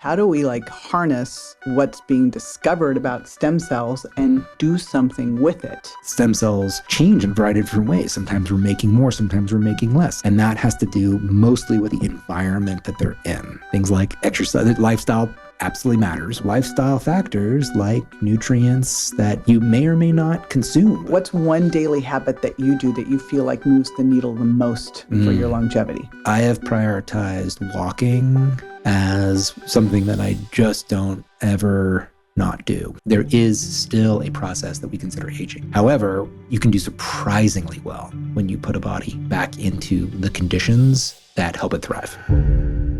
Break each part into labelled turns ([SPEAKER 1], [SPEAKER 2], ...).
[SPEAKER 1] How do we harness what's being discovered about stem cells and do something with it?
[SPEAKER 2] Stem cells change in a variety of different ways. Sometimes we're making more, sometimes we're making less. And that has to do mostly with the environment that they're in. Things like exercise, lifestyle absolutely matters. Lifestyle factors like nutrients that you may or may not consume.
[SPEAKER 1] What's one daily habit that you do that you feel like moves the needle the most for your longevity?
[SPEAKER 2] I have prioritized walking as something that I just don't ever not do. There is still a process that we consider aging. However, you can do surprisingly well when you put a body back into the conditions that help it thrive.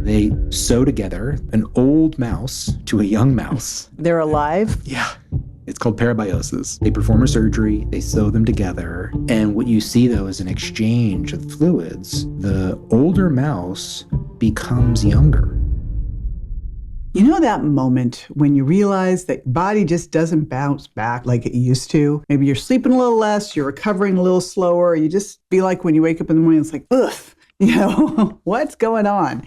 [SPEAKER 2] They sew together an old mouse to a young mouse.
[SPEAKER 1] They're alive?
[SPEAKER 2] Yeah. It's called parabiosis. They perform a surgery, they sew them together, and what you see, though, is an exchange of fluids. The older mouse becomes younger.
[SPEAKER 1] You know that moment when you realize that your body just doesn't bounce back like it used to? Maybe you're sleeping a little less, you're recovering a little slower, you just feel like when you wake up in the morning, it's like, ugh. What's going on?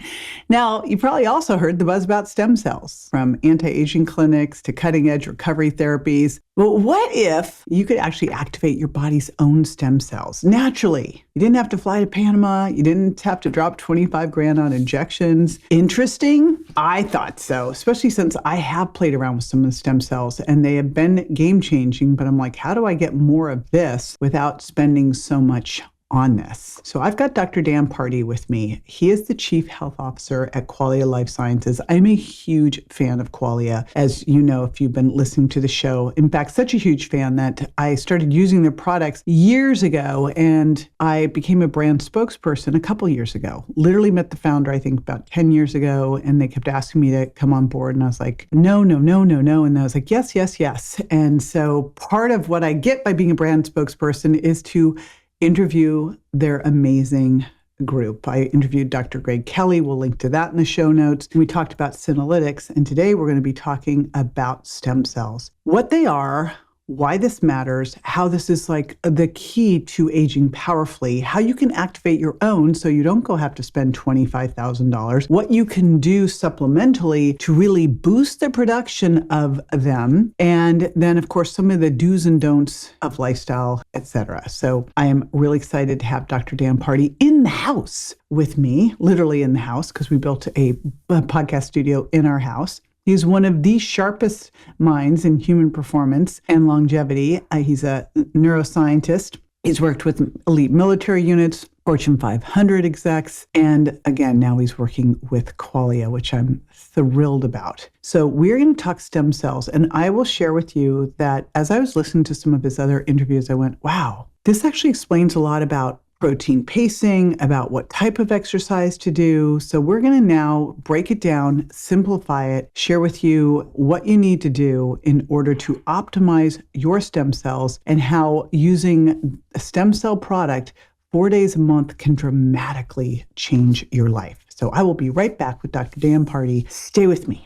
[SPEAKER 1] Now, you probably also heard the buzz about stem cells, from anti-aging clinics to cutting-edge recovery therapies. But what if you could actually activate your body's own stem cells naturally? You didn't have to fly to Panama. You didn't have to drop 25 grand on injections. Interesting? I thought so, especially since I have played around with some of the stem cells and they have been game-changing. But I'm like, how do I get more of this without spending so much on this? So I've got Dr. Dan Pardi with me. He is the Chief Health Officer at Qualia Life Sciences. I'm a huge fan of Qualia, as you know, if you've been listening to the show. In fact, such a huge fan that I started using their products years ago, and I became a brand spokesperson a couple years ago. Literally met the founder, I think, about 10 years ago, and they kept asking me to come on board, and I was like, no. And I was like, yes. And so part of what I get by being a brand spokesperson is to interview their amazing group. I interviewed Dr. Greg Kelly. We'll link to that in the show notes. We talked about senolytics, and today we're going to be talking about stem cells, what they are, why this matters, how this is the key to aging powerfully, how you can activate your own so you don't have to spend $25,000, what you can do supplementally to really boost the production of them, and then, of course, some of the do's and don'ts of lifestyle, etc. So I am really excited to have Dr. Dan Pardi in the house with me, literally in the house, because we built a podcast studio in our house. He's one of the sharpest minds in human performance and longevity. He's a neuroscientist. He's worked with elite military units, Fortune 500 execs, and again, now he's working with Qualia, which I'm thrilled about. So we're going to talk stem cells, and I will share with you that as I was listening to some of his other interviews, I went, wow, this actually explains a lot about protein pacing, about what type of exercise to do. So we're going to now break it down, simplify it, share with you what you need to do in order to optimize your stem cells and how using a stem cell product 4 days a month can dramatically change your life. So I will be right back with Dr. Dan Pardi. Stay with me.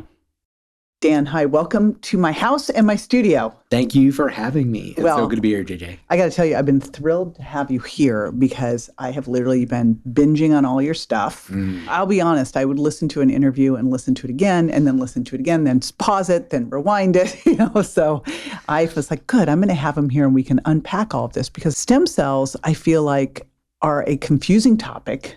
[SPEAKER 1] Dan, hi, welcome to my house and my studio.
[SPEAKER 2] Thank you for having me. It's so good to be here, JJ.
[SPEAKER 1] I got to tell you, I've been thrilled to have you here because I have literally been binging on all your stuff. I'll be honest, I would listen to an interview and listen to it again, and then listen to it again, then pause it, then rewind it, So I was like, good, I'm going to have him here and we can unpack all of this because stem cells, I feel like, are a confusing topic,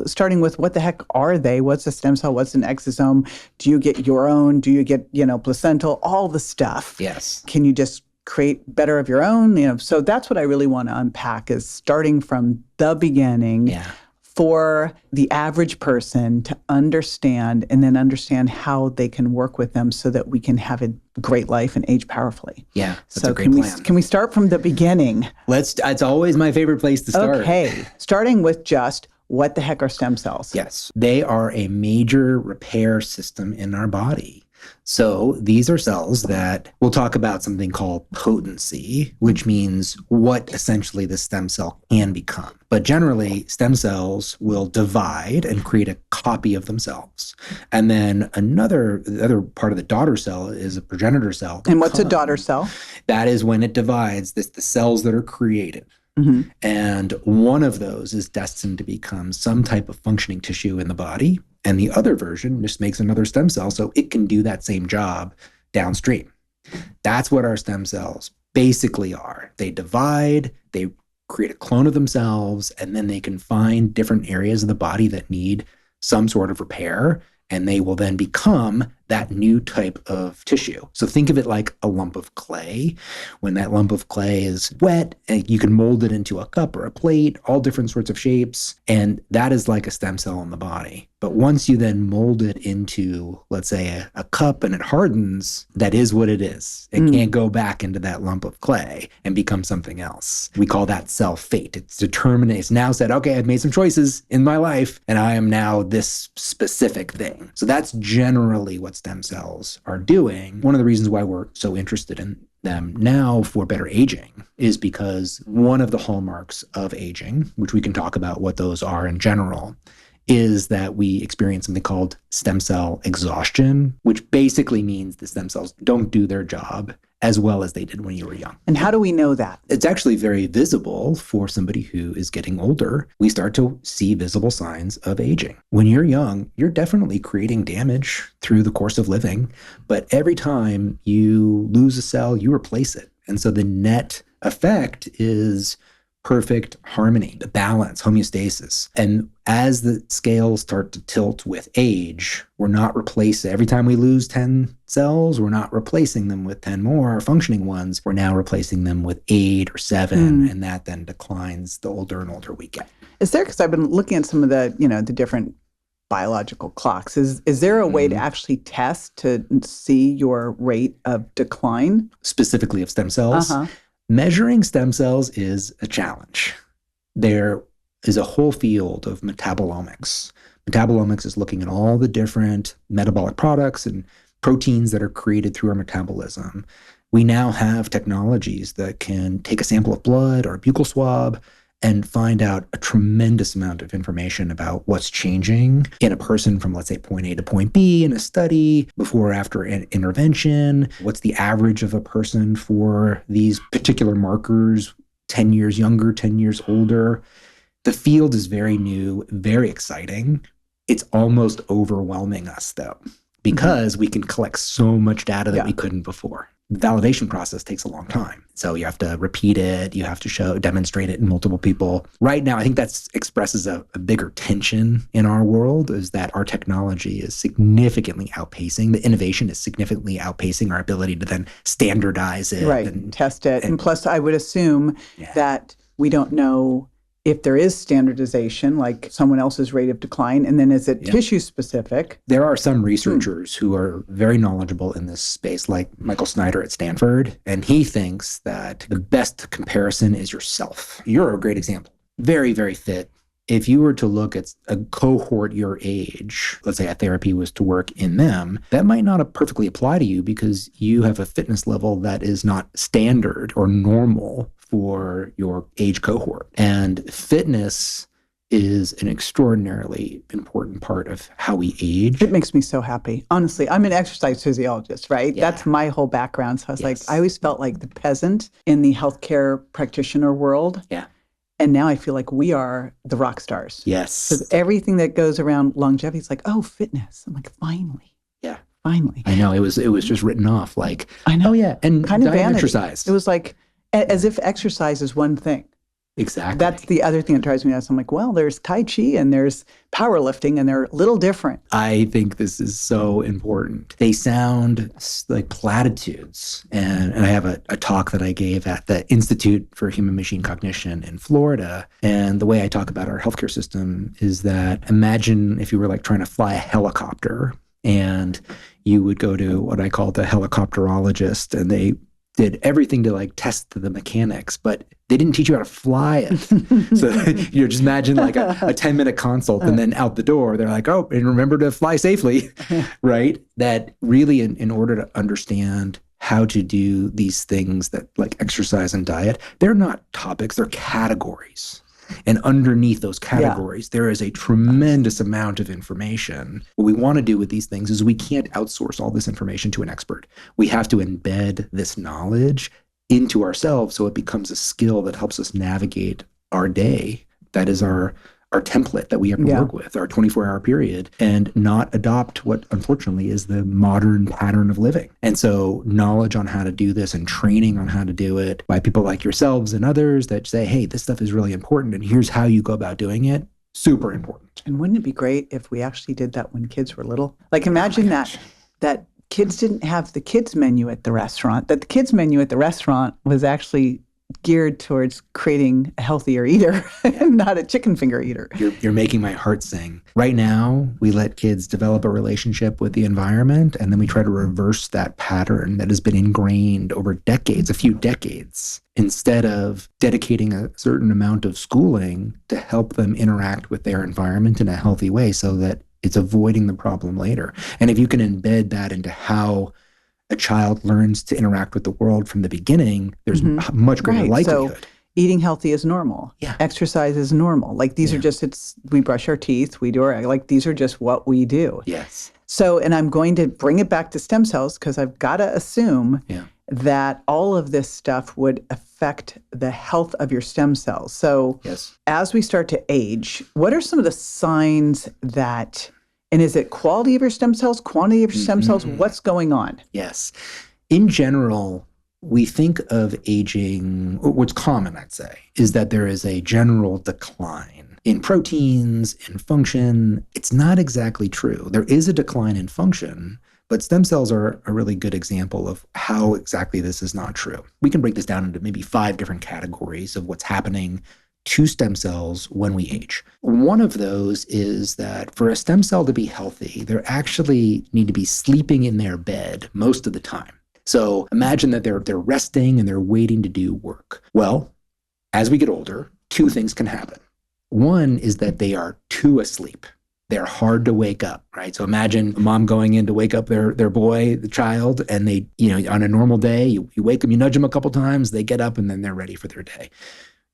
[SPEAKER 1] starting with what the heck are they? What's a stem cell? What's an exosome? Do you get your own? Do you get, placental? All the stuff.
[SPEAKER 2] Yes.
[SPEAKER 1] Can you just create better of your own? So that's what I really want to unpack is starting from the beginning for the average person to understand and then understand how they can work with them so that we can have a great life and age powerfully.
[SPEAKER 2] Yeah, that's a great plan.
[SPEAKER 1] Can we start from the beginning?
[SPEAKER 2] It's always my favorite place to start.
[SPEAKER 1] Okay, starting with just what the heck are stem cells?
[SPEAKER 2] Yes, they are a major repair system in our body. So these are cells that we'll talk about something called potency, which means what essentially the stem cell can become. But generally, stem cells will divide and create a copy of themselves. And then the other part of the daughter cell is a progenitor cell.
[SPEAKER 1] And what's a daughter cell?
[SPEAKER 2] That is when it divides the cells that are created. Mm-hmm. And one of those is destined to become some type of functioning tissue in the body. And the other version just makes another stem cell so it can do that same job downstream. That's what our stem cells basically are. They divide, they create a clone of themselves, and then they can find different areas of the body that need some sort of repair, and they will then become that new type of tissue. So think of it like a lump of clay. When that lump of clay is wet, you can mold it into a cup or a plate, all different sorts of shapes, and that is like a stem cell in the body. But once you then mold it into, let's say, a cup and it hardens, that is what it is. It can't go back into that lump of clay and become something else. We call that cell fate. It's determined. It's now said, okay, I've made some choices in my life, and I am now this specific thing. So that's generally what stem cells are doing. One of the reasons why we're so interested in them now for better aging is because one of the hallmarks of aging, which we can talk about what those are in general, is that we experience something called stem cell exhaustion, which basically means the stem cells don't do their job as well as they did when you were young.
[SPEAKER 1] And how do we know that?
[SPEAKER 2] It's actually very visible for somebody who is getting older. We start to see visible signs of aging. When you're young, you're definitely creating damage through the course of living, but every time you lose a cell, you replace it. And so the net effect is perfect harmony, the balance, homeostasis. And as the scales start to tilt with age, we're not replacing, every time we lose 10 cells, we're not replacing them with 10 more functioning ones. We're now replacing them with 8 or 7, and that then declines the older and older we get.
[SPEAKER 1] Is there, because I've been looking at some of the, the different biological clocks, is there a way to actually test to see your rate of decline?
[SPEAKER 2] Specifically of stem cells? Measuring stem cells is a challenge. There is a whole field of metabolomics. Metabolomics is looking at all the different metabolic products and proteins that are created through our metabolism. We now have technologies that can take a sample of blood or a buccal swab and find out a tremendous amount of information about what's changing in a person from, let's say, point A to point B in a study, before or after an intervention. What's the average of a person for these particular markers, 10 years younger, 10 years older? The field is very new, very exciting. It's almost overwhelming us, though, because we can collect so much data that we couldn't before. The validation process takes a long time. So you have to repeat it. You have to demonstrate it in multiple people. Right now, I think that expresses a bigger tension in our world, is that our technology is significantly outpacing. The innovation is significantly outpacing our ability to then standardize it.
[SPEAKER 1] Right, and test it. And plus, I would assume that we don't know if there is standardization, like someone else's rate of decline, and then is it tissue specific?
[SPEAKER 2] There are some researchers who are very knowledgeable in this space, like Michael Snyder at Stanford, and he thinks that the best comparison is yourself. You're a great example. Very, very fit. If you were to look at a cohort your age, let's say a therapy was to work in them, that might not perfectly apply to you because you have a fitness level that is not standard or normal for your age cohort. And fitness is an extraordinarily important part of how we age.
[SPEAKER 1] It makes me so happy. Honestly, I'm an exercise physiologist, right?
[SPEAKER 2] Yeah.
[SPEAKER 1] That's my whole background. So I was like, I always felt like the peasant in the healthcare practitioner world.
[SPEAKER 2] Yeah.
[SPEAKER 1] And now I feel like we are the rock stars.
[SPEAKER 2] Yes.
[SPEAKER 1] So everything that goes around longevity, it's like, oh, fitness. I'm like, finally.
[SPEAKER 2] Yeah.
[SPEAKER 1] Finally.
[SPEAKER 2] I know. It was just written off like,
[SPEAKER 1] I know.
[SPEAKER 2] Oh, yeah. And
[SPEAKER 1] kind of
[SPEAKER 2] diet and
[SPEAKER 1] vanity.
[SPEAKER 2] exercise.
[SPEAKER 1] It was like, as if exercise is one thing.
[SPEAKER 2] Exactly.
[SPEAKER 1] That's the other thing that drives me nuts. I'm like, well, there's Tai Chi and there's powerlifting, and they're a little different.
[SPEAKER 2] I think this is so important. They sound like platitudes. And I have a talk that I gave at the Institute for Human Machine Cognition in Florida. And the way I talk about our healthcare system is that, imagine if you were like trying to fly a helicopter and you would go to what I call the helicopterologist, and they did everything to like test the mechanics, but they didn't teach you how to fly it. So just imagine like a 10-minute consult, and then out the door, they're like, oh, and remember to fly safely, right? That really in order to understand how to do these things that like exercise and diet, they're not topics, they're categories. And underneath those categories, there is a tremendous amount of information. What we want to do with these things is we can't outsource all this information to an expert. We have to embed this knowledge into ourselves so it becomes a skill that helps us navigate our day. That is our template that we have to work with, our 24-hour period, and not adopt what unfortunately is the modern pattern of living. And so knowledge on how to do this and training on how to do it by people like yourselves and others that say, hey, this stuff is really important and here's how you go about doing it, super important.
[SPEAKER 1] And wouldn't it be great if we actually did that when kids were little? Like imagine that kids didn't have the kids menu at the restaurant, that the kids menu at the restaurant was actually geared towards creating a healthier eater, not a chicken finger eater.
[SPEAKER 2] You're making my heart sing. Right now, we let kids develop a relationship with the environment, and then we try to reverse that pattern that has been ingrained over decades, a few decades, instead of dedicating a certain amount of schooling to help them interact with their environment in a healthy way so that it's avoiding the problem later. And if you can embed that into how a child learns to interact with the world from the beginning, there's much greater likelihood.
[SPEAKER 1] So eating healthy is normal.
[SPEAKER 2] Yeah.
[SPEAKER 1] Exercise is normal. Like these are just, we brush our teeth, we do like these are just what we do.
[SPEAKER 2] Yes.
[SPEAKER 1] So, and I'm going to bring it back to stem cells because I've got to assume that all of this stuff would affect the health of your stem cells. So as we start to age, what are some of the signs that, and is it quality of your stem cells, quantity of your stem cells? What's going on?
[SPEAKER 2] Yes. In general, we think of aging, what's common, I'd say, is that there is a general decline in proteins, in function. It's not exactly true. There is a decline in function, but stem cells are a really good example of how exactly this is not true. We can break this down into maybe 5 different categories of what's happening to stem cells when we age. One of those is that for a stem cell to be healthy, they actually need to be sleeping in their bed most of the time. So imagine that they're resting and they're waiting to do work. Well, as we get older, 2 things can happen. One is that they are too asleep. They're hard to wake up, right? So imagine a mom going in to wake up their boy, the child, and they, on a normal day, you wake them, you nudge them a couple times, they get up and then they're ready for their day.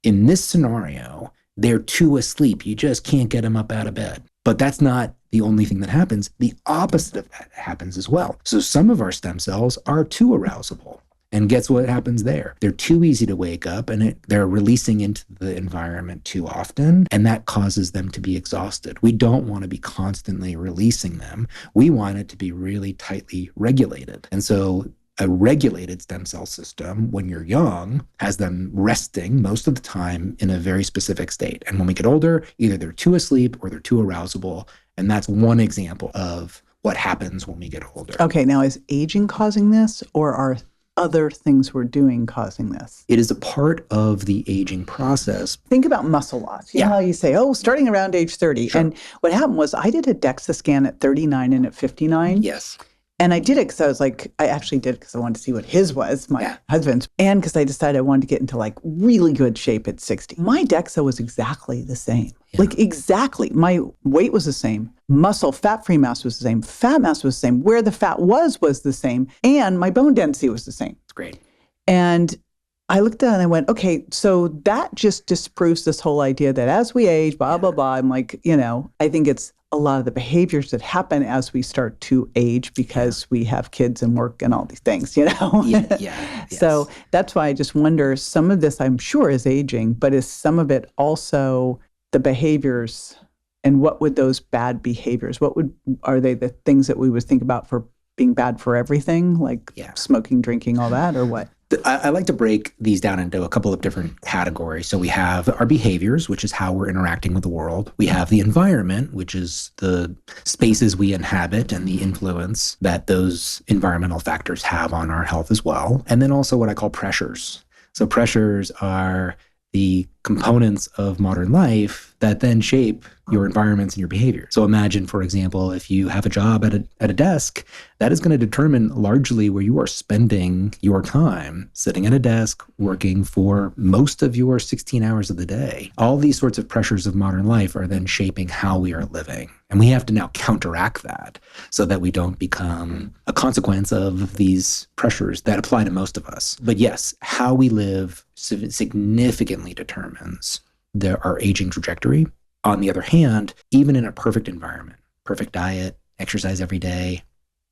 [SPEAKER 2] In this scenario, they're too asleep. You just can't get them up out of bed. But that's not the only thing that happens. The opposite of that happens as well. So some of our stem cells are too arousable. And guess what happens there? They're too easy to wake up and they're releasing into the environment too often. And that causes them to be exhausted. We don't want to be constantly releasing them. We want it to be really tightly regulated. And so a regulated stem cell system, when you're young, has them resting most of the time in a very specific state. And when we get older, either they're too asleep or they're too arousable. And that's one example of what happens when we get older.
[SPEAKER 1] Okay, now is aging causing this, or are other things we're doing causing this?
[SPEAKER 2] It is a part of the aging process.
[SPEAKER 1] Think about muscle loss. You know how you say, starting around age 30.
[SPEAKER 2] Sure.
[SPEAKER 1] And what happened was I did a DEXA scan at 39 and at 59.
[SPEAKER 2] Yes.
[SPEAKER 1] And I did it because I was like, I actually did it because I wanted to see what his was, my husband's, and because I decided I wanted to get into like really good shape at 60. My DEXA was exactly the same. Like exactly. My weight was the same. Muscle, fat-free mass was the same. Fat mass was the same. Where the fat was the same. And my bone density was the same.
[SPEAKER 2] It's great.
[SPEAKER 1] And I looked at it and I went, okay, so that just disproves this whole idea that as we age, blah, blah, blah. I'm like, I think it's a lot of the behaviors that happen as we start to age because we have kids and work and all these things, So that's why I just wonder, some of this I'm sure is aging, but is some of it also the behaviors, and what would those bad behaviors, are they the things that we would think about for being bad for everything, like smoking, drinking, all that, or what?
[SPEAKER 2] I like to break these down into a couple of different categories. So we have our behaviors, which is how we're interacting with the world. We have the environment, which is the spaces we inhabit and the influence that those environmental factors have on our health as well. And then also what I call pressures. So pressures are the components of modern life that then shape your environments and your behavior. So imagine, for example, if you have a job at a desk, that is going to determine largely where you are spending your time, sitting at a desk, working for most of your 16 hours of the day. All these sorts of pressures of modern life are then shaping how we are living. And we have to now counteract that so that we don't become a consequence of these pressures that apply to most of us. But yes, how we live significantly determines our aging trajectory. On the other hand, even in a perfect environment, perfect diet, exercise every day,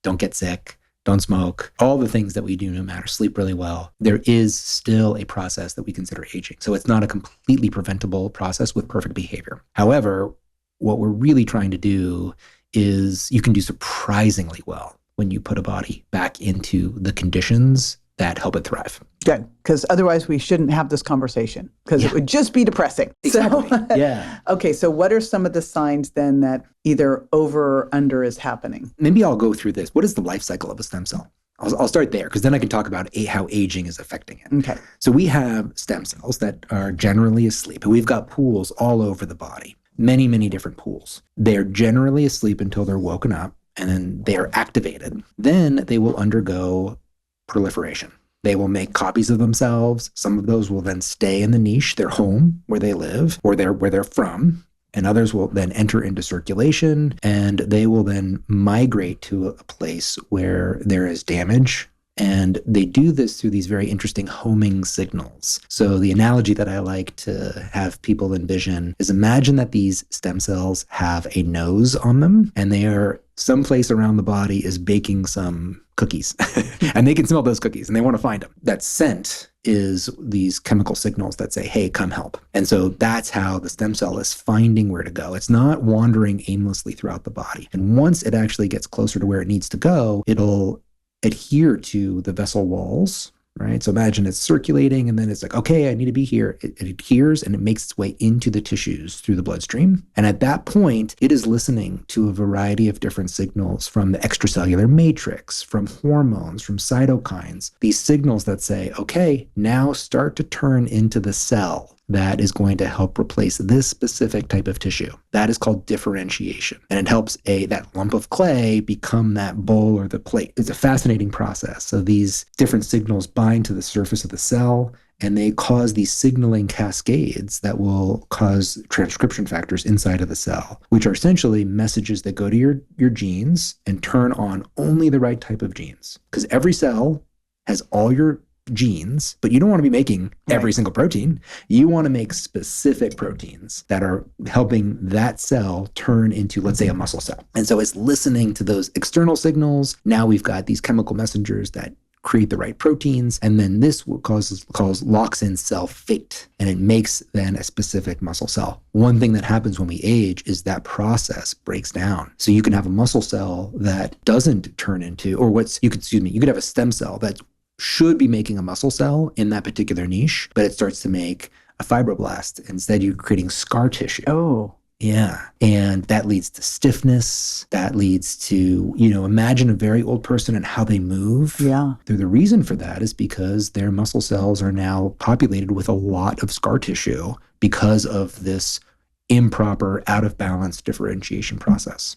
[SPEAKER 2] don't get sick, don't smoke, all the things that we do no matter, sleep really well, there is still a process that we consider aging. So it's not a completely preventable process with perfect behavior. However, what we're really trying to do is you can do surprisingly well when you put a body back into the conditions that help it thrive.
[SPEAKER 1] Good, because otherwise we shouldn't have this conversation, because it would just be depressing.
[SPEAKER 2] Exactly.
[SPEAKER 1] So,
[SPEAKER 2] yeah.
[SPEAKER 1] Okay, so what are some of the signs then that either over or under is happening?
[SPEAKER 2] Maybe I'll go through this. What is the life cycle of a stem cell? I'll start there, because then I can talk about how aging is affecting it.
[SPEAKER 1] Okay.
[SPEAKER 2] So we have stem cells that are generally asleep. We've got pools all over the body, many, many different pools. They're generally asleep until they're woken up, and then they are activated. Then they will undergo proliferation. They will make copies of themselves. Some of those will then stay in the niche, their home, where they live, or where they're from. And others will then enter into circulation, and they will then migrate to a place where there is damage. And they do this through these very interesting homing signals. So the analogy that I like to have people envision is, imagine that these stem cells have a nose on them, and they are someplace around the body is baking some cookies. And they can smell those cookies, and they want to find them. That scent is these chemical signals that say, hey, come help. And so that's how the stem cell is finding where to go. It's not wandering aimlessly throughout the body. And once it actually gets closer to where it needs to go, it'll adhere to the vessel walls, right? So imagine it's circulating, and then it's like, okay, I need to be here. It adheres, and it makes its way into the tissues through the bloodstream. And at that point, it is listening to a variety of different signals from the extracellular matrix, from hormones, from cytokines, these signals that say, okay, now start to turn into the cell that is going to help replace this specific type of tissue. That is called differentiation. And it helps that lump of clay become that bowl or the plate. It's a fascinating process. So these different signals bind to the surface of the cell, and they cause these signaling cascades that will cause transcription factors inside of the cell, which are essentially messages that go to your genes and turn on only the right type of genes. Because every cell has all your genes, but you don't want to be making every single protein. You want to make specific proteins that are helping that cell turn into, let's say, a muscle cell. And so it's listening to those external signals. Now we've got these chemical messengers that create the right proteins, and then this locks in cell fate, and it makes then a specific muscle cell. One thing that happens when we age is that process breaks down. So you can have a muscle cell that doesn't turn into, you could have a stem cell that should be making a muscle cell in that particular niche, but it starts to make a fibroblast. Instead, you're creating scar tissue.
[SPEAKER 1] Oh.
[SPEAKER 2] Yeah. And that leads to stiffness. That leads to, imagine a very old person and how they move.
[SPEAKER 1] Yeah.
[SPEAKER 2] The reason for that is because their muscle cells are now populated with a lot of scar tissue because of this improper, out of balance differentiation process.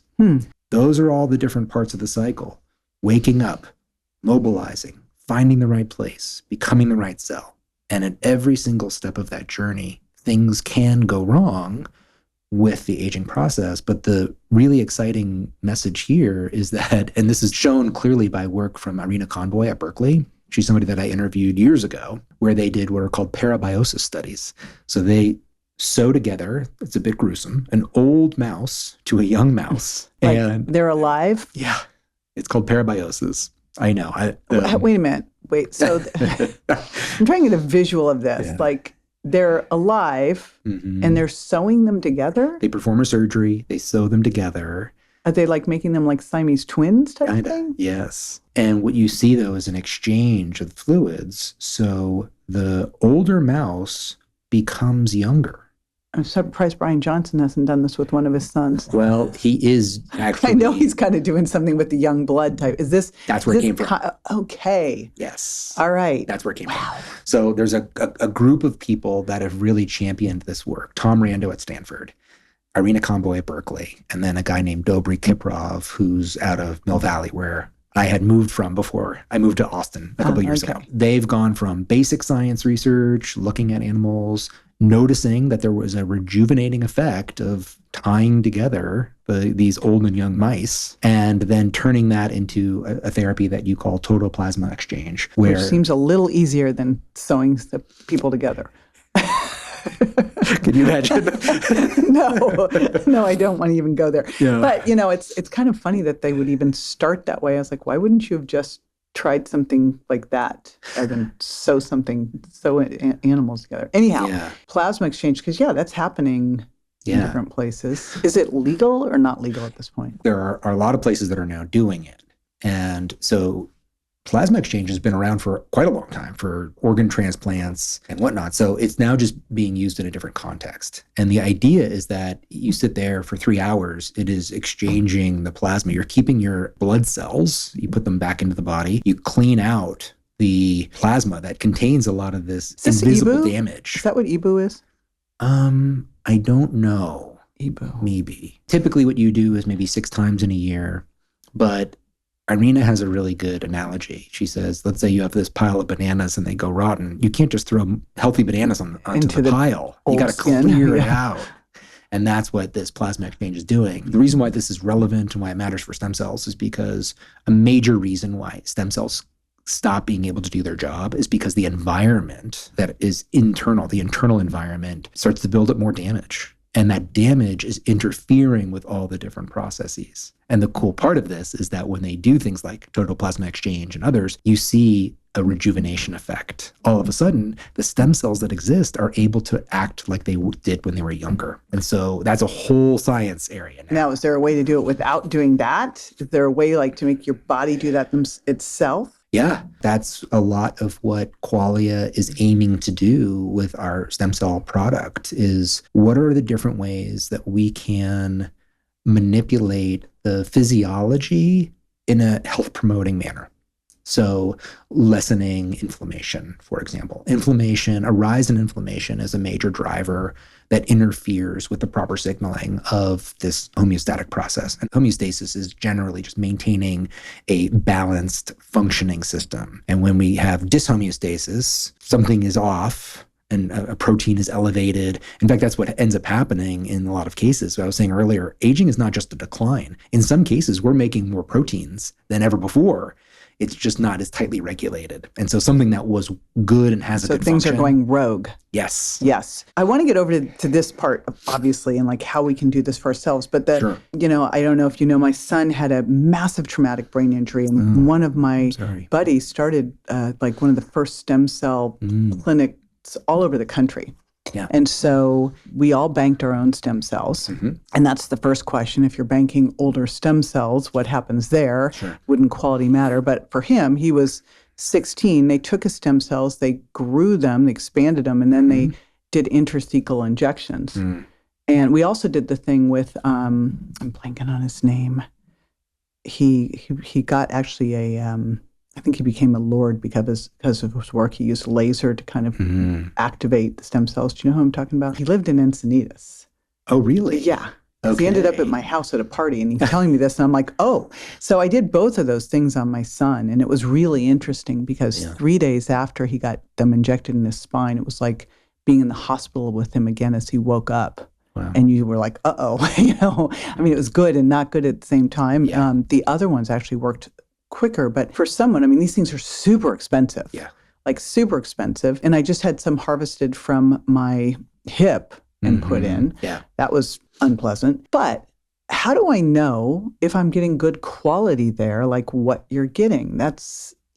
[SPEAKER 2] Those are all the different parts of the cycle. Waking up, mobilizing, finding the right place, becoming the right cell. And at every single step of that journey, things can go wrong with the aging process. But the really exciting message here is that, and this is shown clearly by work from Irina Convoy at Berkeley. She's somebody that I interviewed years ago, where they did what are called parabiosis studies. So they sew together, it's a bit gruesome, an old mouse to a young mouse.
[SPEAKER 1] And they're alive?
[SPEAKER 2] Yeah. It's called parabiosis. I know.
[SPEAKER 1] Wait a minute. So I'm trying to get a visual of this. Yeah. Like, they're alive, and they're sewing them together?
[SPEAKER 2] They perform a surgery. They sew them together.
[SPEAKER 1] Are they like making them like Siamese twins type of thing?
[SPEAKER 2] Yes. And what you see, though, is an exchange of fluids. So the older mouse becomes younger.
[SPEAKER 1] I'm surprised Brian Johnson hasn't done this with one of his sons.
[SPEAKER 2] Well, he is actually.
[SPEAKER 1] I know he's kind of doing something with the young blood type.
[SPEAKER 2] That's where it came from.
[SPEAKER 1] Okay.
[SPEAKER 2] Yes.
[SPEAKER 1] All right.
[SPEAKER 2] That's where it came from. So there's a group of people that have really championed this work. Tom Rando at Stanford, Irina Convoy at Berkeley, and then a guy named Dobry Kiprov, who's out of Mill Valley, where I had moved from before I moved to Austin a couple years ago. They've gone from basic science research, looking at animals, noticing that there was a rejuvenating effect of tying together these old and young mice, and then turning that into a therapy that you call total plasma exchange.
[SPEAKER 1] Which seems a little easier than sewing the people together.
[SPEAKER 2] Can you imagine?
[SPEAKER 1] No, I don't want to even go there.
[SPEAKER 2] Yeah.
[SPEAKER 1] But, it's kind of funny that they would even start that way. I was like, why wouldn't you have just tried something like that and then sew animals together? Anyhow,
[SPEAKER 2] Yeah.
[SPEAKER 1] plasma exchange, because, that's happening in different places. Is it legal or not legal at this point?
[SPEAKER 2] There are a lot of places that are now doing it. And so plasma exchange has been around for quite a long time for organ transplants and whatnot. So it's now just being used in a different context. And the idea is that you sit there for 3 hours. It is exchanging the plasma. You're keeping your blood cells. You put them back into the body. You clean out the plasma that contains a lot of this invisible damage.
[SPEAKER 1] Is that what EBU is?
[SPEAKER 2] I don't know.
[SPEAKER 1] EBU.
[SPEAKER 2] Maybe. Typically what you do is maybe 6 times in a year. But Irina has a really good analogy. She says, let's say you have this pile of bananas and they go rotten. You can't just throw healthy bananas onto the pile. You got to clear it out. And that's what this plasma exchange is doing. The reason why this is relevant and why it matters for stem cells is because a major reason why stem cells stop being able to do their job is because the environment that is internal, the internal environment, starts to build up more damage. And that damage is interfering with all the different processes. And the cool part of this is that when they do things like total plasma exchange and others, you see a rejuvenation effect. All of a sudden, the stem cells that exist are able to act like they did when they were younger. And so that's a whole science area
[SPEAKER 1] now. Is there a way to do it without doing that? Is there a way to make your body do that itself?
[SPEAKER 2] Yeah, that's a lot of what Qualia is aiming to do with our stem cell product is what are the different ways that we can manipulate the physiology in a health promoting manner. So lessening inflammation, for example. A rise in inflammation is a major driver that interferes with the proper signaling of this homeostatic process. And homeostasis is generally just maintaining a balanced functioning system. And when we have dyshomeostasis, something is off and a protein is elevated. In fact, that's what ends up happening in a lot of cases. So I was saying earlier, aging is not just a decline. In some cases, we're making more proteins than ever before. It's just not as tightly regulated. And so something that was good and has a good function.
[SPEAKER 1] So things are going rogue.
[SPEAKER 2] Yes.
[SPEAKER 1] Yes. I want to get over to this part, obviously, and how we can do this for ourselves. But
[SPEAKER 2] Sure.
[SPEAKER 1] I don't know if you know, my son had a massive traumatic brain injury. And one of my buddies started one of the first stem cell clinics all over the country.
[SPEAKER 2] Yeah.
[SPEAKER 1] And so we all banked our own stem cells.
[SPEAKER 2] Mm-hmm.
[SPEAKER 1] And that's the first question. If you're banking older stem cells, what happens there?
[SPEAKER 2] Sure.
[SPEAKER 1] Wouldn't quality matter? But for him, he was 16. They took his stem cells, they grew them, they expanded them, and then they did intrathecal injections. And we also did the thing with, I'm blanking on his name. He got actually I think he became a lord because of his work. He used laser to kind of activate the stem cells. Do you know who I'm talking about? He lived in Encinitas.
[SPEAKER 2] Oh, really?
[SPEAKER 1] Yeah.
[SPEAKER 2] Okay.
[SPEAKER 1] He ended up at my house at a party, and he's telling me this, and I'm like, oh. So I did both of those things on my son, and it was really interesting because 3 days after he got them injected in his spine, it was like being in the hospital with him again as he woke up.
[SPEAKER 2] Wow.
[SPEAKER 1] And you were like, uh-oh. I mean, it was good and not good at the same time.
[SPEAKER 2] Yeah.
[SPEAKER 1] The other ones actually worked quicker, but for someone, these things are super expensive.
[SPEAKER 2] Yeah.
[SPEAKER 1] Super expensive. And I just had some harvested from my hip and put in.
[SPEAKER 2] Yeah.
[SPEAKER 1] That was unpleasant. But how do I know if I'm getting good quality there, like what you're getting?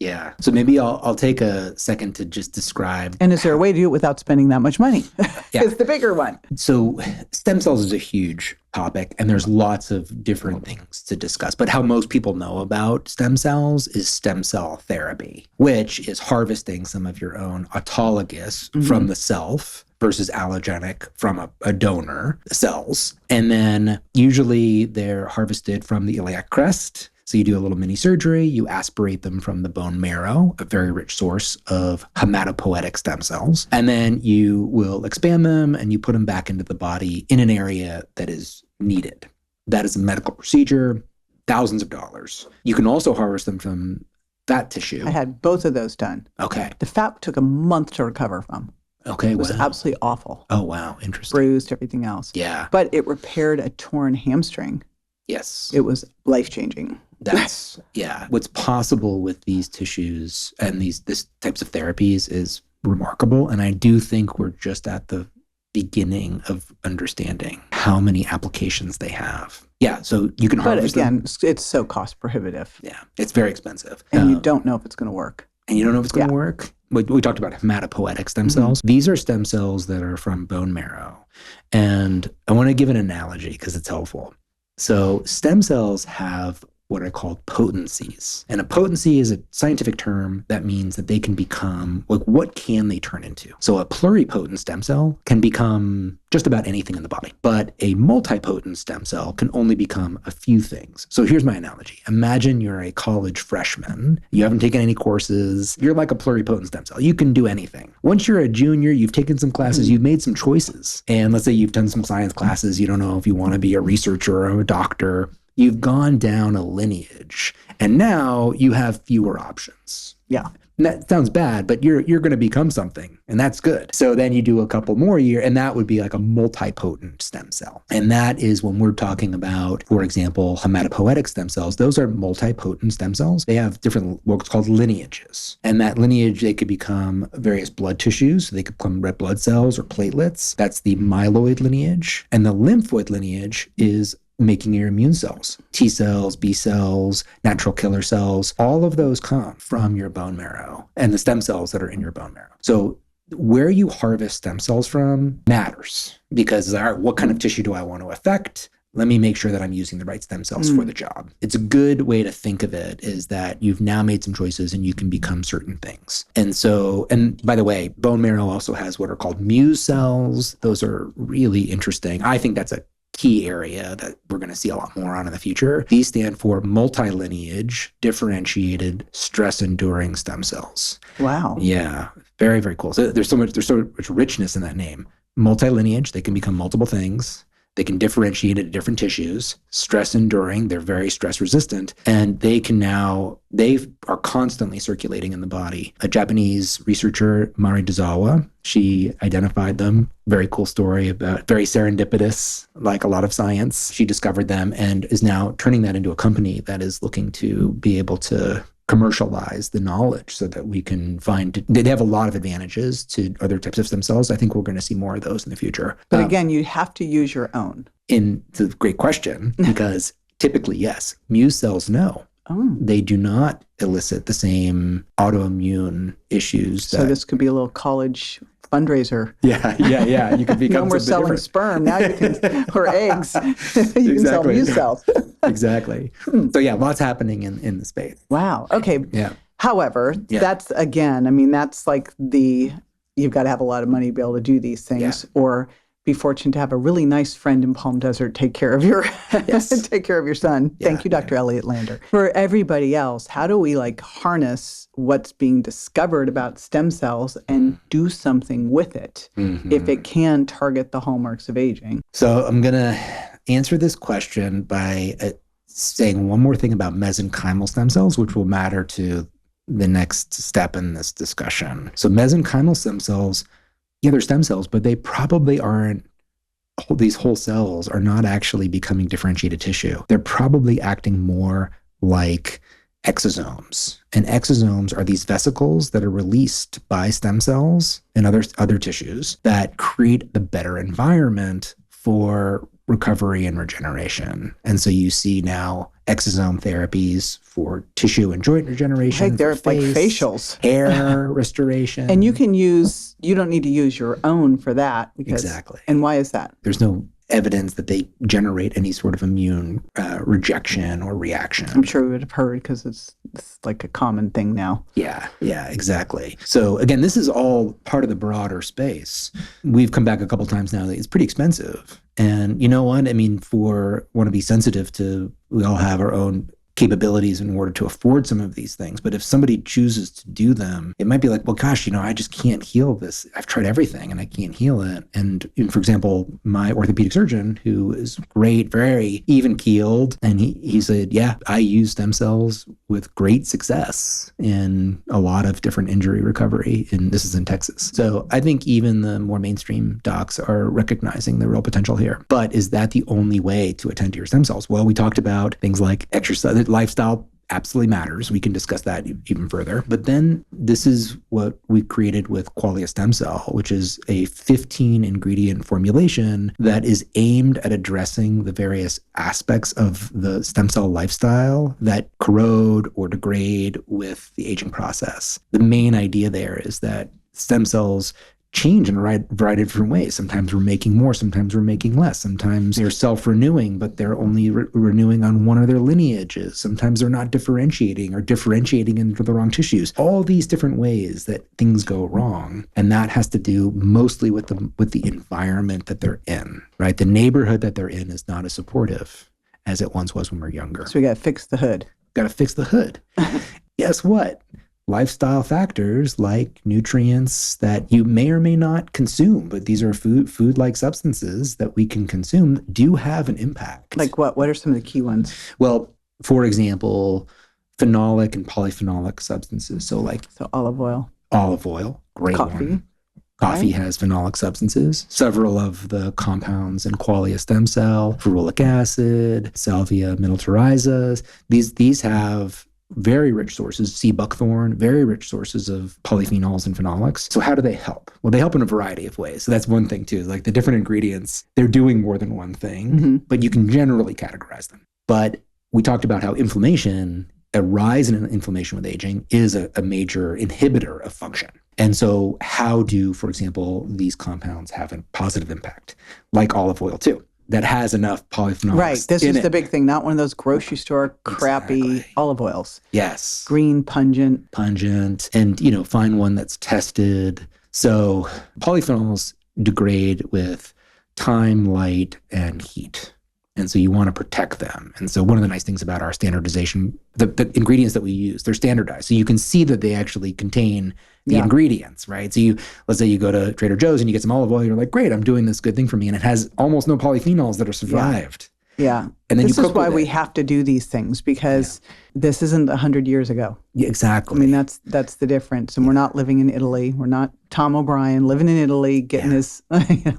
[SPEAKER 2] Yeah. So maybe I'll take a second to just describe.
[SPEAKER 1] And is there a way to do it without spending that much money?
[SPEAKER 2] Yeah.
[SPEAKER 1] It's the bigger one.
[SPEAKER 2] So stem cells is a huge topic, and there's lots of different things to discuss. But how most people know about stem cells is stem cell therapy, which is harvesting some of your own autologous from the self versus allogenic from a donor cells. And then usually they're harvested from the iliac crest. So you do a little mini surgery, you aspirate them from the bone marrow, a very rich source of hematopoietic stem cells. And then you will expand them and you put them back into the body in an area that is needed. That is a medical procedure, thousands of dollars. You can also harvest them from fat tissue.
[SPEAKER 1] I had both of those done.
[SPEAKER 2] Okay.
[SPEAKER 1] The fat took a month to recover from.
[SPEAKER 2] Okay.
[SPEAKER 1] It was absolutely awful.
[SPEAKER 2] Oh, wow. Interesting.
[SPEAKER 1] Bruised, everything else.
[SPEAKER 2] Yeah.
[SPEAKER 1] But it repaired a torn hamstring.
[SPEAKER 2] Yes.
[SPEAKER 1] It was life-changing.
[SPEAKER 2] That's, yeah. What's possible with these tissues and this types of therapies is remarkable. And I do think we're just at the beginning of understanding how many applications they have. Yeah, so you can
[SPEAKER 1] But
[SPEAKER 2] harvest them.
[SPEAKER 1] again, it's so cost prohibitive.
[SPEAKER 2] Yeah, it's very expensive.
[SPEAKER 1] And you don't know if it's going to work.
[SPEAKER 2] And you don't know if it's going to work. We talked about hematopoietic stem cells. These are stem cells that are from bone marrow. And I want to give an analogy because it's helpful. So stem cells have what are called potencies. And a potency is a scientific term that means that they can become, like, what can they turn into? So a pluripotent stem cell can become just about anything in the body, but a multipotent stem cell can only become a few things. So here's my analogy. Imagine you're a college freshman. You haven't taken any courses. You're like a pluripotent stem cell. You can do anything. Once you're a junior, you've taken some classes, you've made some choices. And let's say you've done some science classes. You don't know if you want to be a researcher or a doctor. You've gone down a lineage, and now you have fewer options.
[SPEAKER 1] Yeah.
[SPEAKER 2] And that sounds bad, but you're going to become something, and that's good. So then you do a couple more years, and that would be like a multipotent stem cell. And that is when we're talking about, for example, hematopoietic stem cells. Those are multipotent stem cells. They have different, what's called lineages. And that lineage, they could become various blood tissues. So they could become red blood cells or platelets. That's the myeloid lineage. And the lymphoid lineage is making your immune cells, T cells, B cells, natural killer cells. All of those come from your bone marrow and the stem cells that are in your bone marrow. So where you harvest stem cells from matters because, all right, what kind of tissue do I want to affect? Let me make sure that I'm using the right stem cells for the job. It's a good way to think of it is that you've now made some choices and you can become certain things. And so, and by the way, bone marrow also has what are called Muse cells. Those are really interesting. I think that's a key area that we're going to see a lot more on in the future. These stand for multilineage differentiated stress-enduring stem cells.
[SPEAKER 1] Wow.
[SPEAKER 2] Yeah, very, very cool. So there's so much richness in that name. Multilineage, they can become multiple things. They can differentiate into different tissues, stress enduring, they're very stress resistant, and they are constantly circulating in the body. A Japanese researcher, Mari Dozawa, she identified them. Very cool story about, very serendipitous, like a lot of science. She discovered them and is now turning that into a company that is looking to be able to commercialize the knowledge so that we can find, they have a lot of advantages to other types of stem cells. I think we're going to see more of those in the future.
[SPEAKER 1] But again, you have to use your own.
[SPEAKER 2] It's a great question because typically, yes, Muse cells, no.
[SPEAKER 1] Oh.
[SPEAKER 2] They do not elicit the same autoimmune issues.
[SPEAKER 1] So this could be a little college fundraiser.
[SPEAKER 2] Yeah. You could become
[SPEAKER 1] no more selling
[SPEAKER 2] different.
[SPEAKER 1] sperm. Now you can, or eggs. You can sell Muse cells.
[SPEAKER 2] Exactly. So yeah, lots happening in the space.
[SPEAKER 1] Wow. Okay.
[SPEAKER 2] Yeah.
[SPEAKER 1] However, that's again, I mean, that's like you've got to have a lot of money to be able to do these things, or be fortunate to have a really nice friend in Palm Desert take care of your take care of your son. Thank you, Dr. Elliot Lander. For everybody else, how do we harness what's being discovered about stem cells and do something with it if it can target the hallmarks of aging?
[SPEAKER 2] So I'm going to answer this question by saying one more thing about mesenchymal stem cells, which will matter to the next step in this discussion. So mesenchymal stem cells, they're stem cells, but they probably aren't, these whole cells are not actually becoming differentiated tissue. They're probably acting more like exosomes. And exosomes are these vesicles that are released by stem cells and other tissues that create the better environment for recovery and regeneration. And so you see now exosome therapies for tissue and joint regeneration.
[SPEAKER 1] They're like facials.
[SPEAKER 2] Hair restoration.
[SPEAKER 1] And you don't need to use your own for that.
[SPEAKER 2] Exactly.
[SPEAKER 1] And why is that?
[SPEAKER 2] There's no evidence that they generate any sort of immune rejection or reaction.
[SPEAKER 1] I'm sure we would have heard because it's like a common thing now.
[SPEAKER 2] Yeah, exactly. So again, this is all part of the broader space. We've come back a couple times now that it's pretty expensive. And you know what? I mean, want to be sensitive to, we all have our own capabilities in order to afford some of these things. But if somebody chooses to do them, it might be like, well, gosh, I just can't heal this. I've tried everything and I can't heal it. And for example, my orthopedic surgeon, who is great, very even keeled, and he said, yeah, I use stem cells with great success in a lot of different injury recovery. And this is in Texas. So I think even the more mainstream docs are recognizing the real potential here. But is that the only way to attend to your stem cells? Well, we talked about things like exercise, lifestyle absolutely matters. We can discuss that even further. But then this is what we created with Qualia Stem Cell, which is a 15 ingredient formulation that is aimed at addressing the various aspects of the stem cell lifestyle that corrode or degrade with the aging process. The main idea there is that stem cells change in a variety of different ways. Sometimes we're making more, sometimes we're making less. Sometimes they're self-renewing, but they're only renewing on one of their lineages. Sometimes they're not differentiating or differentiating into the wrong tissues. All these different ways that things go wrong. And that has to do mostly with the environment that they're in, right? The neighborhood that they're in is not as supportive as it once was when we were younger.
[SPEAKER 1] So we got to fix the hood.
[SPEAKER 2] Got to fix the hood. Guess what? Lifestyle factors like nutrients that you may or may not consume, but these are food-like substances that we can consume, do have an impact.
[SPEAKER 1] Like what? What are some of the key ones?
[SPEAKER 2] Well, for example, phenolic and polyphenolic substances. So
[SPEAKER 1] olive oil.
[SPEAKER 2] Olive oil, great
[SPEAKER 1] Coffee.
[SPEAKER 2] one. Coffee
[SPEAKER 1] Right.
[SPEAKER 2] has phenolic substances. Several of the compounds in Qualia stem cell, ferulic acid, Salvia militarizas, these have very rich sources, sea buckthorn, very rich sources of polyphenols and phenolics. So how do they help? Well, they help in a variety of ways. So that's one thing too, like the different ingredients, they're doing more than one thing, but you can generally categorize them. But we talked about how inflammation, a rise in inflammation with aging is a major inhibitor of function. And so how do, for example, these compounds have a positive impact, like olive oil too? That has enough polyphenols.
[SPEAKER 1] Right. This is the big thing, not one of those grocery store crappy
[SPEAKER 2] Exactly.
[SPEAKER 1] olive oils.
[SPEAKER 2] Yes.
[SPEAKER 1] Green, pungent.
[SPEAKER 2] And, find one that's tested. So polyphenols degrade with time, light, and heat. And so you want to protect them. And so one of the nice things about our standardization, the ingredients that we use, they're standardized. So you can see that they actually contain the ingredients, right? So let's say you go to Trader Joe's and you get some olive oil, you're like, great, I'm doing this good thing for me. And it has almost no polyphenols that are survived.
[SPEAKER 1] Yeah.
[SPEAKER 2] And then
[SPEAKER 1] this
[SPEAKER 2] you
[SPEAKER 1] is
[SPEAKER 2] cook
[SPEAKER 1] why
[SPEAKER 2] with
[SPEAKER 1] we
[SPEAKER 2] it.
[SPEAKER 1] have to do these things, because this isn't 100 years ago.
[SPEAKER 2] Yeah, exactly.
[SPEAKER 1] I mean, that's the difference. And we're not living in Italy. We're not Tom O'Brien living in Italy, getting his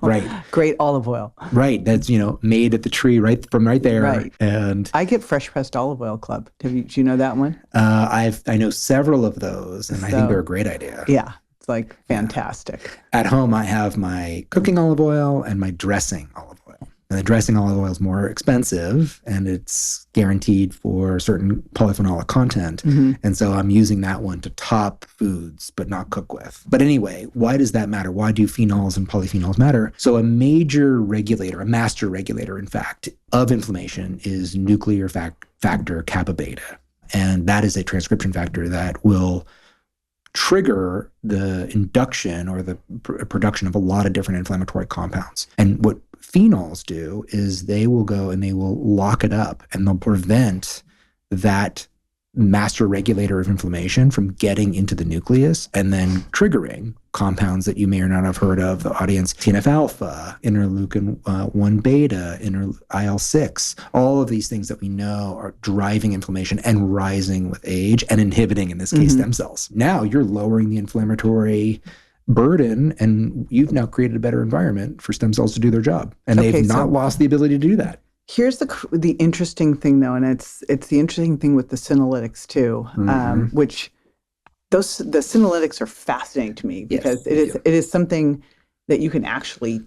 [SPEAKER 2] Right.
[SPEAKER 1] great olive oil.
[SPEAKER 2] Right. That's, made at the tree right there.
[SPEAKER 1] Right.
[SPEAKER 2] And
[SPEAKER 1] I get Fresh Pressed Olive Oil Club. Do you know that one?
[SPEAKER 2] I know several of those, and I think
[SPEAKER 1] So-
[SPEAKER 2] they're a great idea.
[SPEAKER 1] Yeah. It's like fantastic.
[SPEAKER 2] At home, I have my cooking olive oil and my dressing olive oil. And the dressing olive oil is more expensive, and it's guaranteed for certain polyphenolic content. And so I'm using that one to top foods, but not cook with. But anyway, why does that matter? Why do phenols and polyphenols matter? So a major regulator, a master regulator, in fact, of inflammation is nuclear factor kappa beta. And that is a transcription factor that will trigger the induction or the production of a lot of different inflammatory compounds. And what phenols do is they will go and they will lock it up, and they'll prevent that master regulator of inflammation from getting into the nucleus and then triggering compounds that you may or not have heard of, the audience, TNF alpha, interleukin 1 beta, IL-6, all of these things that we know are driving inflammation and rising with age and inhibiting, in this case, stem cells. Now you're lowering the inflammatory burden, and you've now created a better environment for stem cells to do their job. And they've not lost the ability to do that.
[SPEAKER 1] Here's the interesting thing, though, and it's the interesting thing with the senolytics too, which the senolytics are fascinating to me, because it is something that you can actually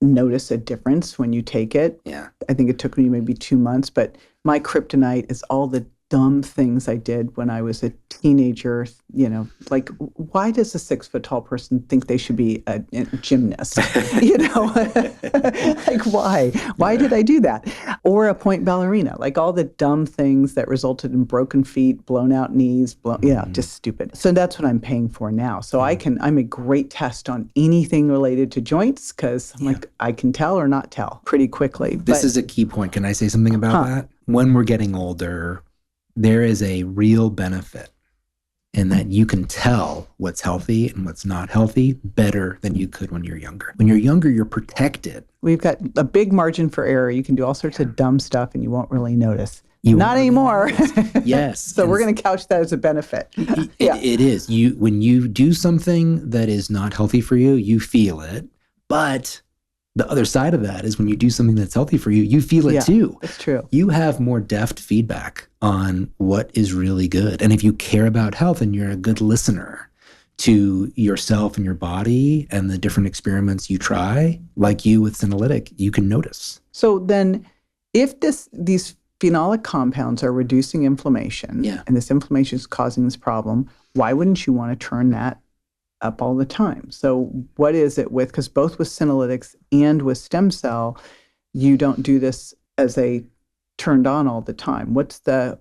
[SPEAKER 1] notice a difference when you take it.
[SPEAKER 2] Yeah.
[SPEAKER 1] I think it took me maybe 2 months, but my kryptonite is all the dumb things I did when I was a teenager. Like, why does a 6 foot tall person think they should be a gymnast? Like, why did I do that? Or a point ballerina, like all the dumb things that resulted in broken feet, blown out knees, just stupid. So that's what I'm paying for now. So I'm a great test on anything related to joints, because I'm like, I can tell or not tell pretty quickly.
[SPEAKER 2] This is a key point. Can I say something about that? When we're getting older, there is a real benefit in that you can tell what's healthy and what's not healthy better than you could when you're younger. When you're younger, you're protected.
[SPEAKER 1] We've got a big margin for error. You can do all sorts of dumb stuff and you won't really notice.
[SPEAKER 2] You
[SPEAKER 1] Not
[SPEAKER 2] won't
[SPEAKER 1] anymore.
[SPEAKER 2] Yes.
[SPEAKER 1] So we're going to couch that as a benefit.
[SPEAKER 2] It is. When you do something that is not healthy for you, you feel it, but The other side of that is when you do something that's healthy for you, you feel it too.
[SPEAKER 1] It's true.
[SPEAKER 2] You have more deft feedback on what is really good. And if you care about health and you're a good listener to yourself and your body and the different experiments you try, like you with senolytic, you can notice.
[SPEAKER 1] So then if these phenolic compounds are reducing inflammation, and this inflammation is causing this problem, why wouldn't you want to turn that up all the time? So what is it with, because both with senolytics and with stem cell, you don't do this as a turned on all the time. What's the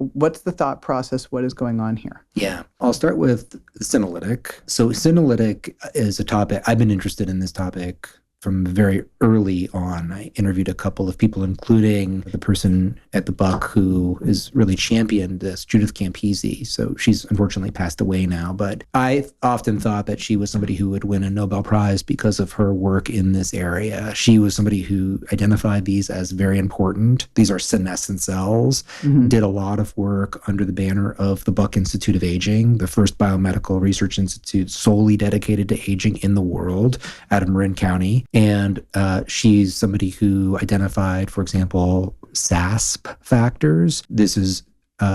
[SPEAKER 1] thought process? What is going on here?
[SPEAKER 2] Yeah, I'll start with senolytic. So senolytic is a topic, I've been interested in this topic from very early on. I interviewed a couple of people, including the person at the Buck who has really championed this, Judith Campisi. So she's unfortunately passed away now, but I often thought that she was somebody who would win a Nobel Prize because of her work in this area. She was somebody who identified these as very important. These are senescent cells, did a lot of work under the banner of the Buck Institute of Aging, the first biomedical research institute solely dedicated to aging in the world out of Marin County. And she's somebody who identified, for example, SASP factors. This is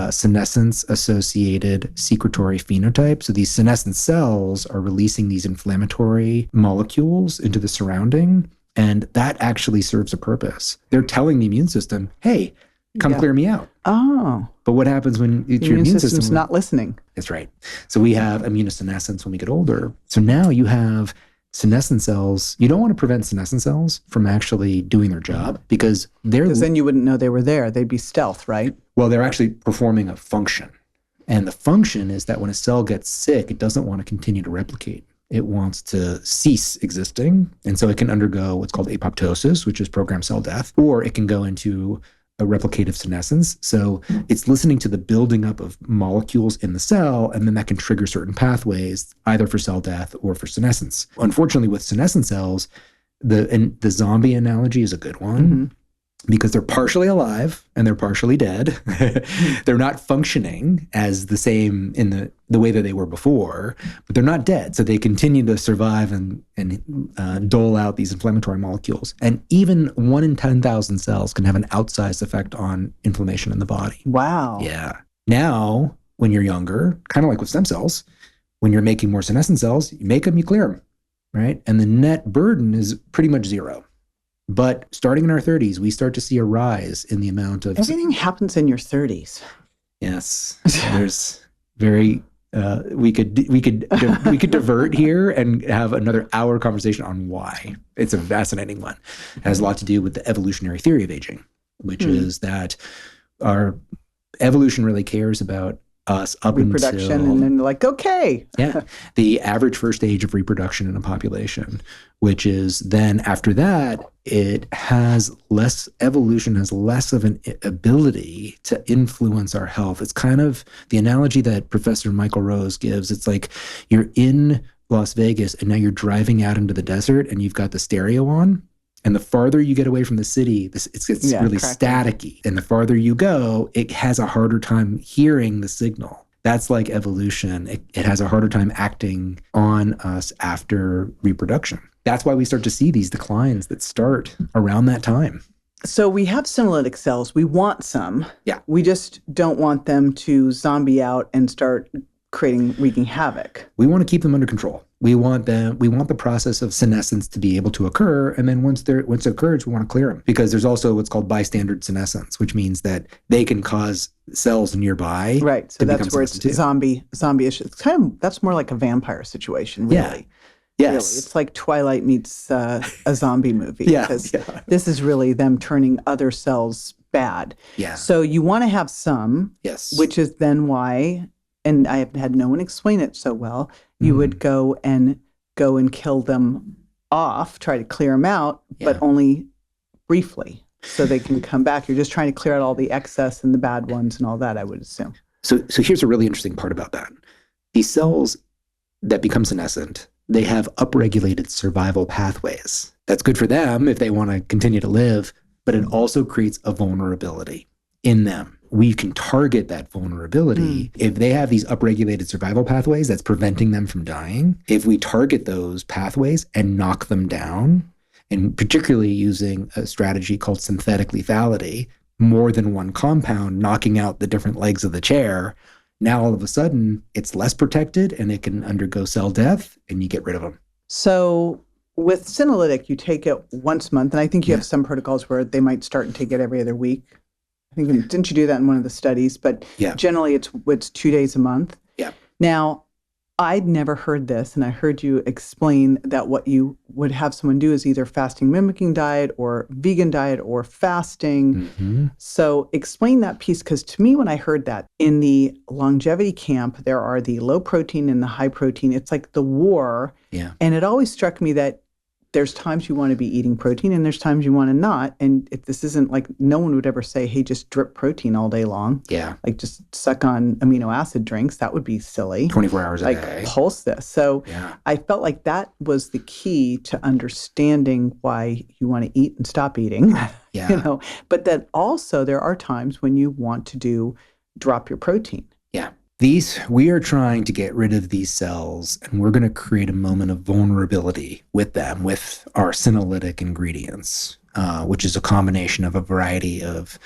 [SPEAKER 2] senescence-associated secretory phenotype. So these senescent cells are releasing these inflammatory molecules into the surrounding, and that actually serves a purpose. They're telling the immune system, hey, come clear me out.
[SPEAKER 1] Oh.
[SPEAKER 2] But what happens when your immune system's
[SPEAKER 1] not listening?
[SPEAKER 2] That's right. So we have immunosenescence when we get older. So now you have senescent cells. You don't want to prevent senescent cells from actually doing their job because
[SPEAKER 1] then you wouldn't know they were there. They'd be stealth, right?
[SPEAKER 2] Well, they're actually performing a function. And the function is that when a cell gets sick, it doesn't want to continue to replicate. It wants to cease existing. And so it can undergo what's called apoptosis, which is programmed cell death, or it can go into a replicative senescence. So it's listening to the building up of molecules in the cell, and then that can trigger certain pathways, either for cell death or for senescence. Unfortunately, with senescent cells, the zombie analogy is a good one because they're partially alive and they're partially dead. They're not functioning as the same in the way that they were before, but they're not dead. So they continue to survive and dole out these inflammatory molecules. And even 1 in 10,000 cells can have an outsized effect on inflammation in the body.
[SPEAKER 1] Wow.
[SPEAKER 2] Yeah. Now, when you're younger, kind of like with stem cells, when you're making more senescent cells, you make them, you clear them, right? And the net burden is pretty much zero. But starting in our 30s, we start to see a rise in the amount of...
[SPEAKER 1] Everything happens in your 30s.
[SPEAKER 2] Yes. There's very... we could divert here and have another hour conversation on why. It's a fascinating one. It has a lot to do with the evolutionary theory of aging, which is that our evolution really cares about us up
[SPEAKER 1] reproduction,
[SPEAKER 2] until...
[SPEAKER 1] and then like, okay.
[SPEAKER 2] The average first age of reproduction in a population, which is then after that, evolution has less of an ability to influence our health. It's kind of the analogy that Professor Michael Rose gives. It's like you're in Las Vegas and now you're driving out into the desert and you've got the stereo on. And the farther you get away from the city, it's really staticky. And the farther you go, it has a harder time hearing the signal. That's like evolution. It has a harder time acting on us after reproduction. That's why we start to see these declines that start around that time.
[SPEAKER 1] So we have senolytic cells. We want some.
[SPEAKER 2] Yeah.
[SPEAKER 1] We just don't want them to zombie out and start wreaking havoc.
[SPEAKER 2] We want to keep them under control. We want the process of senescence to be able to occur, and then once it occurs, we want to clear them because there's also what's called bystander senescence, which means that they can cause cells nearby.
[SPEAKER 1] Right. So that's where it's zombie-ish. It's that's more like a vampire situation, really.
[SPEAKER 2] Yeah. Yes.
[SPEAKER 1] Really. It's like Twilight meets a zombie movie.
[SPEAKER 2] Yeah.
[SPEAKER 1] Because this is really them turning other cells bad.
[SPEAKER 2] Yeah.
[SPEAKER 1] So you want to have some.
[SPEAKER 2] Yes.
[SPEAKER 1] Which is then why, and I have had no one explain it so well, you would go and kill them off, try to clear them out, but only briefly so they can come back. You're just trying to clear out all the excess and the bad ones and all that, I would assume.
[SPEAKER 2] So here's a really interesting part about that. These cells that become senescent, they have upregulated survival pathways. That's good for them if they want to continue to live, but it also creates a vulnerability in them. We can target that vulnerability. If they have these upregulated survival pathways that's preventing them from dying, if we target those pathways and knock them down and particularly using a strategy called synthetic lethality, more than one compound knocking out the different legs of the chair. Now, all of a sudden, it's less protected and it can undergo cell death and you get rid of them.
[SPEAKER 1] So with senolytic, you take it once a month, and I think you have some protocols where they might start and take it every other week. I think, didn't you do that in one of the studies? But generally it's 2 days a month.
[SPEAKER 2] Yeah.
[SPEAKER 1] Now, I'd never heard this, and I heard you explain that what you would have someone do is either fasting mimicking diet or vegan diet or fasting.
[SPEAKER 2] Mm-hmm.
[SPEAKER 1] So explain that piece, because to me, when I heard that in the longevity camp, there are the low protein and the high protein. It's like the war.
[SPEAKER 2] Yeah.
[SPEAKER 1] And it always struck me that there's times you want to be eating protein and there's times you want to not. And if this isn't like, no one would ever say, hey, just drip protein all day long.
[SPEAKER 2] Yeah.
[SPEAKER 1] Like just suck on amino acid drinks. That would be silly.
[SPEAKER 2] 24 hours a
[SPEAKER 1] like
[SPEAKER 2] day.
[SPEAKER 1] Pulse this. So I felt like that was the key to understanding why you want to eat and stop eating.
[SPEAKER 2] Yeah.
[SPEAKER 1] You know, but then also there are times when you want to drop your protein.
[SPEAKER 2] Yeah. We are trying to get rid of these cells, and we're going to create a moment of vulnerability with them, with our senolytic ingredients, which is a combination of a variety of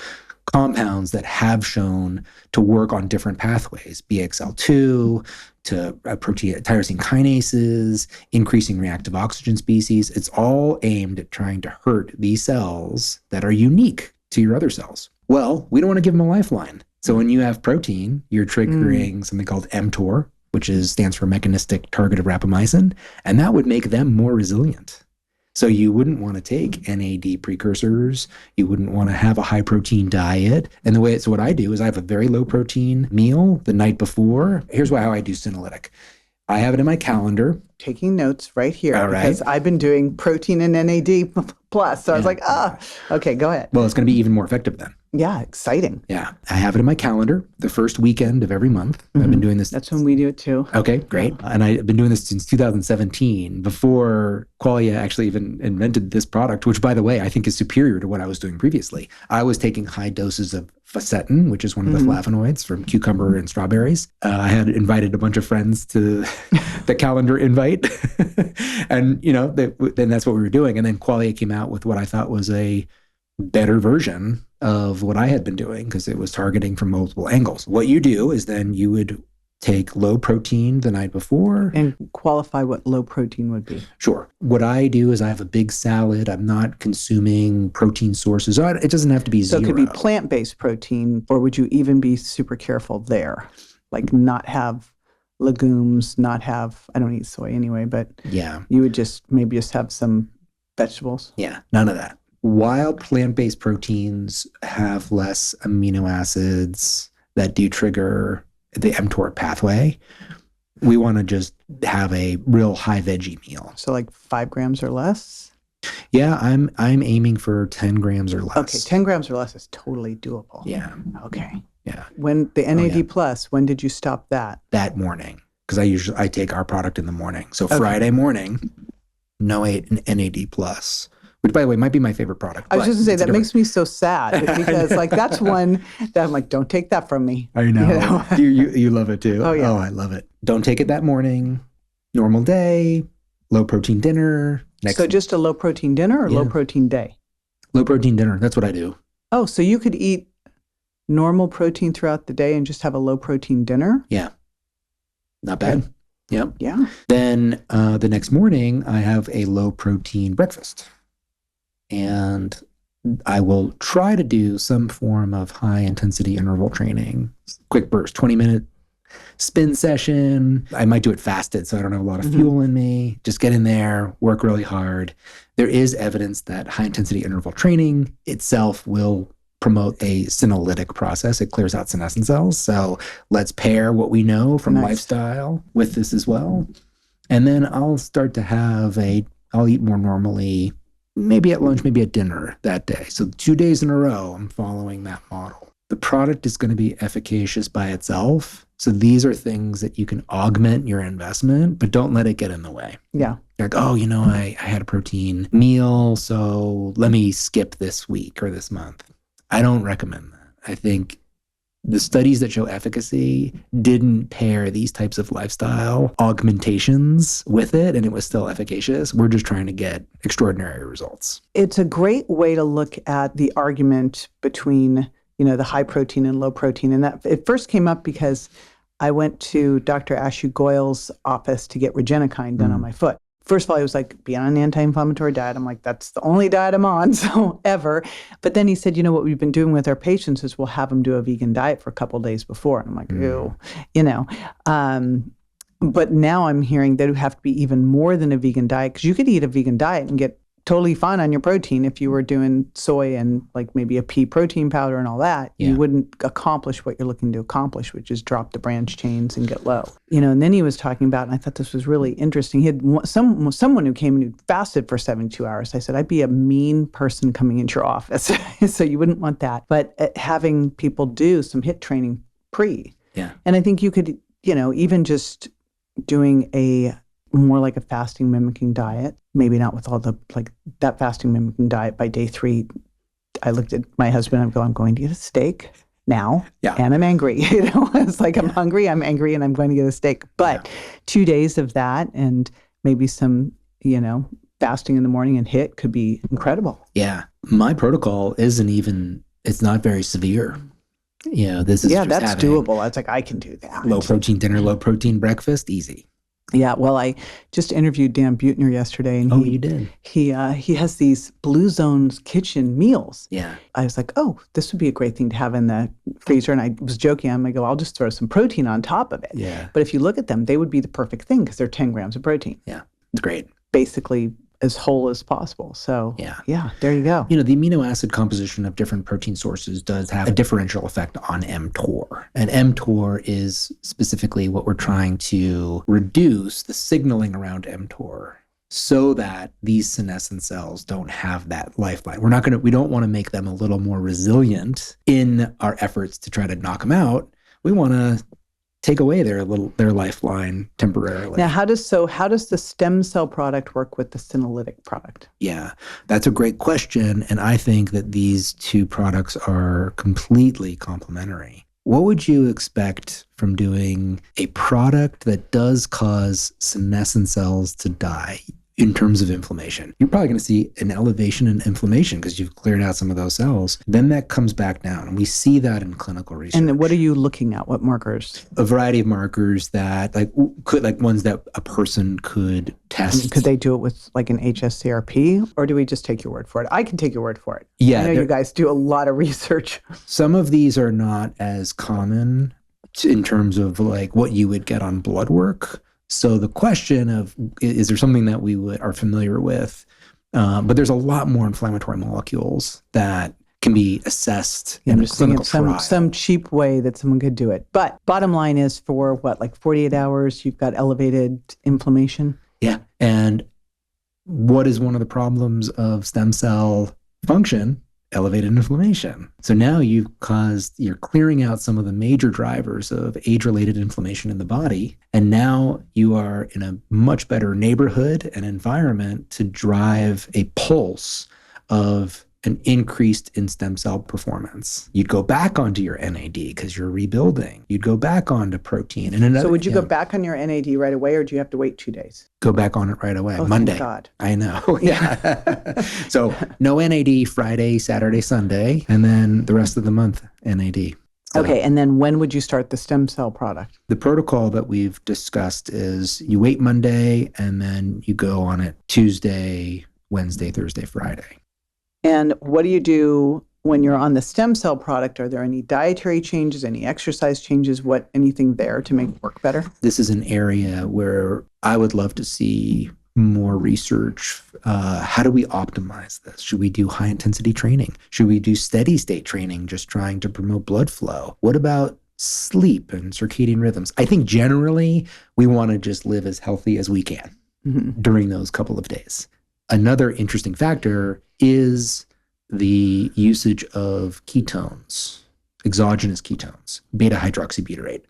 [SPEAKER 2] compounds that have shown to work on different pathways, BXL2 to tyrosine kinases, increasing reactive oxygen species. It's all aimed at trying to hurt these cells that are unique to your other cells. Well, we don't want to give them a lifeline. So when you have protein, you're triggering something called mTOR, which stands for mechanistic target of rapamycin, and that would make them more resilient. So you wouldn't want to take NAD precursors. You wouldn't want to have a high protein diet. And so what I do is I have a very low protein meal the night before. Here's how I do senolytic. I have it in my calendar.
[SPEAKER 1] Taking notes right here.
[SPEAKER 2] All right.
[SPEAKER 1] Because I've been doing protein and NAD plus. So I was like, okay, go ahead.
[SPEAKER 2] Well, it's going to be even more effective then.
[SPEAKER 1] Yeah, exciting.
[SPEAKER 2] Yeah. I have it in my calendar the first weekend of every month. I've been doing this.
[SPEAKER 1] That's when we do it too.
[SPEAKER 2] Okay, great. And I've been doing this since 2017, before Qualia actually even invented this product, which, by the way, I think is superior to what I was doing previously. I was taking high doses of fisetin, which is one of the flavonoids from cucumber and strawberries. I had invited a bunch of friends to the calendar invite. And, then that's what we were doing. And then Qualia came out with what I thought was a better version of what I had been doing, because it was targeting from multiple angles. What you do is then you would take low protein the night before.
[SPEAKER 1] And qualify what low protein would be.
[SPEAKER 2] Sure. What I do is I have a big salad. I'm not consuming protein sources. It doesn't have to be zero.
[SPEAKER 1] So it could be plant-based protein, or would you even be super careful there? Like not have legumes, I don't eat soy anyway, but you would maybe just have some vegetables?
[SPEAKER 2] Yeah, none of that. While plant-based proteins have less amino acids that do trigger the mTOR pathway, we want to just have a real high veggie meal.
[SPEAKER 1] So like 5 grams or less?
[SPEAKER 2] Yeah, I'm aiming for 10 grams or less.
[SPEAKER 1] Okay, 10 grams or less is totally doable.
[SPEAKER 2] Yeah.
[SPEAKER 1] Okay.
[SPEAKER 2] Yeah.
[SPEAKER 1] When the NAD plus, when did you stop that?
[SPEAKER 2] That morning, because I take our product in the morning. So Friday morning, no NAD plus. Which, by the way, might be my favorite product.
[SPEAKER 1] I was just going to say, that makes me so sad, because that's one that I'm like, don't take that from me.
[SPEAKER 2] I know. You love it too.
[SPEAKER 1] Oh, yeah.
[SPEAKER 2] Oh, I love it. Don't take it that morning. Normal day, low protein dinner.
[SPEAKER 1] So just a low protein dinner or low protein day?
[SPEAKER 2] Low protein dinner. That's what I do.
[SPEAKER 1] Oh, so you could eat normal protein throughout the day and just have a low protein dinner?
[SPEAKER 2] Yeah. Not bad. Okay. Yep.
[SPEAKER 1] Yeah.
[SPEAKER 2] Then the next morning, I have a low protein breakfast. And I will try to do some form of high intensity interval training, quick burst, 20-minute spin session. I might do it fasted, so I don't have a lot of fuel in me. Just get in there, work really hard. There is evidence that high intensity interval training itself will promote a senolytic process. It clears out senescent cells. So let's pair what we know from lifestyle with this as well. And then I'll start to I'll eat more normally, maybe at lunch, maybe at dinner that day. So 2 days in a row, I'm following that model. The product is going to be efficacious by itself. So these are things that you can augment your investment, but don't let it get in the way.
[SPEAKER 1] Yeah.
[SPEAKER 2] Like, I had a protein meal, so let me skip this week or this month. I don't recommend that. I think the studies that show efficacy didn't pair these types of lifestyle augmentations with it, and it was still efficacious. We're just trying to get extraordinary results.
[SPEAKER 1] It's a great way to look at the argument between, the high protein and low protein. And that it first came up because I went to Dr. Ashu Goyal's office to get Regenikine done on my foot. First of all, he was like, be on an anti-inflammatory diet. I'm like, that's the only diet I'm on, so ever. But then he said, what we've been doing with our patients is we'll have them do a vegan diet for a couple of days before. And I'm like, ew, But now I'm hearing that it would have to be even more than a vegan diet, because you could eat a vegan diet and get totally fine on your protein if you were doing soy and like maybe a pea protein powder and all that. You wouldn't accomplish what you're looking to accomplish, which is drop the branch chains and get low. And then he was talking about, and I thought this was really interesting. He had someone who came and who fasted for 72 hours. I said, I'd be a mean person coming into your office. So you wouldn't want that. But having people do some HIIT training pre.
[SPEAKER 2] Yeah.
[SPEAKER 1] And I think you could, even just doing a more like a fasting mimicking diet, maybe not with all the, like that fasting mimicking diet by day 3, I looked at my husband and I'm going to get a steak now.
[SPEAKER 2] Yeah.
[SPEAKER 1] And I'm angry. It's like, I'm hungry, I'm angry, and I'm going to get a steak. But 2 days of that and maybe some, fasting in the morning and HIIT could be incredible.
[SPEAKER 2] Yeah. My protocol it's not very severe. This is just
[SPEAKER 1] that's doable. It's like, I can do that.
[SPEAKER 2] Low protein dinner, low protein breakfast, easy.
[SPEAKER 1] Yeah, well, I just interviewed Dan Buettner yesterday, and
[SPEAKER 2] you did.
[SPEAKER 1] He has these Blue Zones kitchen meals.
[SPEAKER 2] Yeah,
[SPEAKER 1] I was like, this would be a great thing to have in the freezer, and I was joking. I go, I'll just throw some protein on top of it.
[SPEAKER 2] Yeah,
[SPEAKER 1] but if you look at them, they would be the perfect thing because they're 10 grams of protein.
[SPEAKER 2] Yeah, it's great.
[SPEAKER 1] Basically as whole as possible. So yeah, there you go.
[SPEAKER 2] The amino acid composition of different protein sources does have a differential effect on mTOR. And mTOR is specifically what we're trying to reduce the signaling around mTOR so that these senescent cells don't have that lifeline. We don't want to make them a little more resilient in our efforts to try to knock them out. We want to take away their lifeline temporarily.
[SPEAKER 1] Now, how does the stem cell product work with the senolytic product?
[SPEAKER 2] Yeah, that's a great question. And I think that these two products are completely complementary. What would you expect from doing a product that does cause senescent cells to die in terms of inflammation? You're probably going to see an elevation in inflammation because you've cleared out some of those cells. Then that comes back down. And we see that in clinical research.
[SPEAKER 1] And what are you looking at? What markers?
[SPEAKER 2] A variety of markers that ones that a person could test.
[SPEAKER 1] Could they do it with like an HSCRP, or do we just take your word for it? I can take your word for it.
[SPEAKER 2] Yeah.
[SPEAKER 1] I know you guys do a lot of research.
[SPEAKER 2] Some of these are not as common in terms of like what you would get on blood work. So the question of, is there something that we are familiar with? But there's a lot more inflammatory molecules that can be assessed in a clinical trial.
[SPEAKER 1] Some cheap way that someone could do it. But bottom line is, for 48 hours, you've got elevated inflammation?
[SPEAKER 2] Yeah. And what is one of the problems of stem cell function? Elevated inflammation. So now you're clearing out some of the major drivers of age-related inflammation in the body. And now you are in a much better neighborhood and environment to drive a pulse of an increased in stem cell performance. You'd go back onto your NAD because you're rebuilding. You'd go back onto protein. So would you go back on your NAD right away, or do you have to wait 2 days? Go back on it right away. Monday.
[SPEAKER 1] Thank God.
[SPEAKER 2] I know. Yeah. So no NAD Friday, Saturday, Sunday, and then the rest of the month NAD. So,
[SPEAKER 1] okay, and then when would you start the stem cell product?
[SPEAKER 2] The protocol that we've discussed is you wait Monday, and then you go on it Tuesday, Wednesday, Thursday, Friday.
[SPEAKER 1] And what do you do when you're on the stem cell product? Are there any dietary changes, any exercise changes, anything there to make it work better?
[SPEAKER 2] This is an area where I would love to see more research. How do we optimize this? Should we do high intensity training? Should we do steady state training, just trying to promote blood flow? What about sleep and circadian rhythms? I think generally we want to just live as healthy as we can during those couple of days. Another interesting factor is the usage of ketones, exogenous ketones, beta-hydroxybutyrate.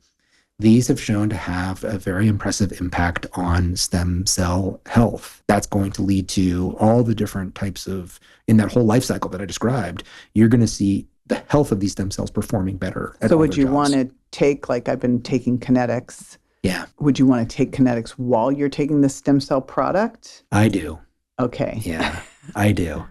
[SPEAKER 2] These have shown to have a very impressive impact on stem cell health. That's going to lead to all the different types of, in that whole life cycle that I described, you're going to see the health of these stem cells performing better at
[SPEAKER 1] So
[SPEAKER 2] all
[SPEAKER 1] would
[SPEAKER 2] their
[SPEAKER 1] you
[SPEAKER 2] jobs.
[SPEAKER 1] want to take, like I've been taking kinetics,
[SPEAKER 2] Yeah,
[SPEAKER 1] would you want to take kinetics while you're taking the stem cell product?
[SPEAKER 2] I do.
[SPEAKER 1] Okay.
[SPEAKER 2] Yeah, I do.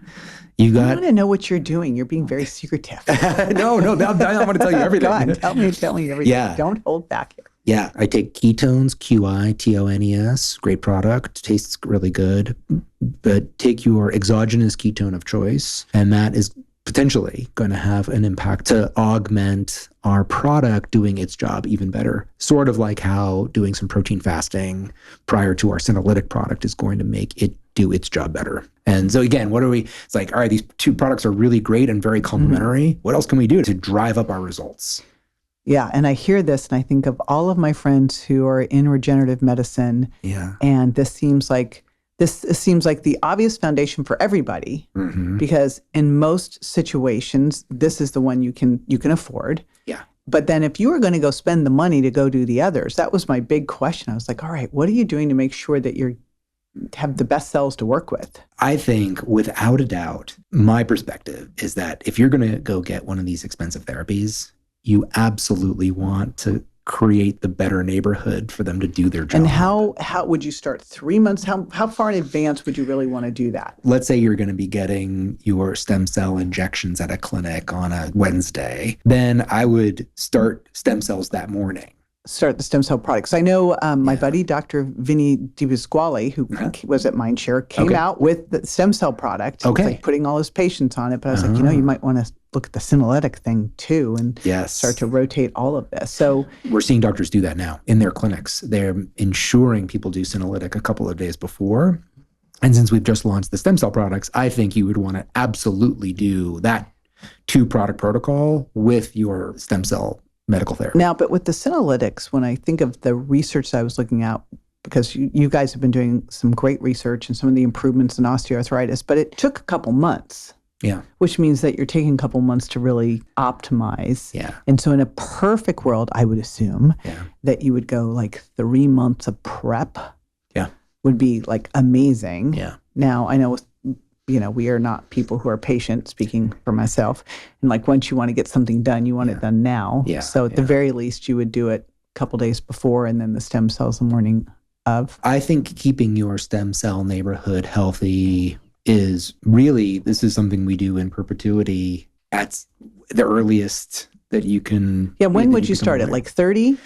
[SPEAKER 2] You
[SPEAKER 1] I
[SPEAKER 2] got
[SPEAKER 1] want to know what you're doing. You're being very secretive.
[SPEAKER 2] no. I want to tell you everything.
[SPEAKER 1] Go on, tell me everything.
[SPEAKER 2] Yeah.
[SPEAKER 1] Don't hold back here.
[SPEAKER 2] Yeah, I take ketones, QITONES, great product, tastes really good. But take your exogenous ketone of choice, and that is potentially going to have an impact to augment our product doing its job even better. Sort of like how doing some protein fasting prior to our senolytic product is going to make it do its job better. And so again, it's like, all right, these two products are really great and very complementary. What else can we do to drive up our results?
[SPEAKER 1] Yeah, and I hear this and I think of all of my friends who are in regenerative medicine.
[SPEAKER 2] Yeah.
[SPEAKER 1] And this seems like the obvious foundation for everybody, because in most situations, this is the one you can afford.
[SPEAKER 2] Yeah.
[SPEAKER 1] But then if you were going to go spend the money to go do the others, that was my big question. I was like, all right, what are you doing to make sure that you have the best cells to work with?
[SPEAKER 2] I think without a doubt, my perspective is that if you're going to go get one of these expensive therapies, you absolutely want to create the better neighborhood for them to do their job.
[SPEAKER 1] And how would you start? 3 months? How far in advance would you really want to do that?
[SPEAKER 2] Let's say you're going to be getting your stem cell injections at a clinic on a Wednesday. Then I would start stem cells that morning.
[SPEAKER 1] Start the stem cell products. I know my buddy, Dr. Vinny DiVasquale, who was at Mindshare, came out with the stem cell product.
[SPEAKER 2] Okay.
[SPEAKER 1] He's like putting all his patients on it. But I was like, you might want to look at the senolytic thing too and start to rotate all of this. So
[SPEAKER 2] we're seeing doctors do that now in their clinics. They're ensuring people do senolytic a couple of days before. And since we've just launched the stem cell products, I think you would want to absolutely do that 2-product protocol with your stem cell medical therapy.
[SPEAKER 1] Now, but with the senolytics, when I think of the research that I was looking at, because you guys have been doing some great research and some of the improvements in osteoarthritis, but it took a couple months.
[SPEAKER 2] Yeah.
[SPEAKER 1] Which means that you're taking a couple months to really optimize.
[SPEAKER 2] Yeah.
[SPEAKER 1] And so in a perfect world, I would assume that you would go like 3 months of prep.
[SPEAKER 2] Yeah.
[SPEAKER 1] Would be like amazing.
[SPEAKER 2] Yeah.
[SPEAKER 1] Now, I know we are not people who are patient, speaking for myself. And like once you want to get something done, you want it done now.
[SPEAKER 2] Yeah.
[SPEAKER 1] So at the very least, you would do it a couple days before and then the stem cells the morning of.
[SPEAKER 2] I think keeping your stem cell neighborhood healthy is really, this is something we do in perpetuity at the earliest that you can.
[SPEAKER 1] Yeah, when would you start it? Like 30?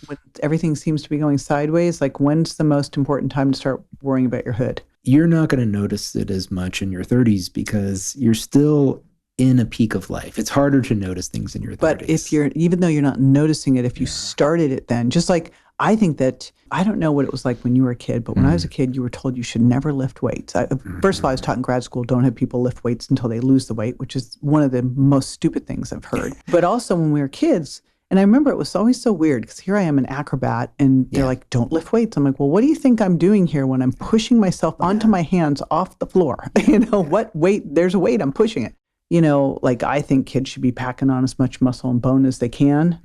[SPEAKER 1] When everything seems to be going sideways? Like when's the most important time to start worrying about your hood?
[SPEAKER 2] You're not going to notice it as much in your 30s because you're still in a peak of life. It's harder to notice things in your 30s.
[SPEAKER 1] But even though you're not noticing it, if you started it then, just like I think that, I don't know what it was like when you were a kid, but when I was a kid, you were told you should never lift weights. First of all, I was taught in grad school, don't have people lift weights until they lose the weight, which is one of the most stupid things I've heard. But also when we were kids, and I remember it was always so weird because here I am an acrobat and they're like, don't lift weights. I'm like, well, what do you think I'm doing here when I'm pushing myself onto my hands off the floor? What weight? There's a weight, I'm pushing it. Like I think kids should be packing on as much muscle and bone as they can,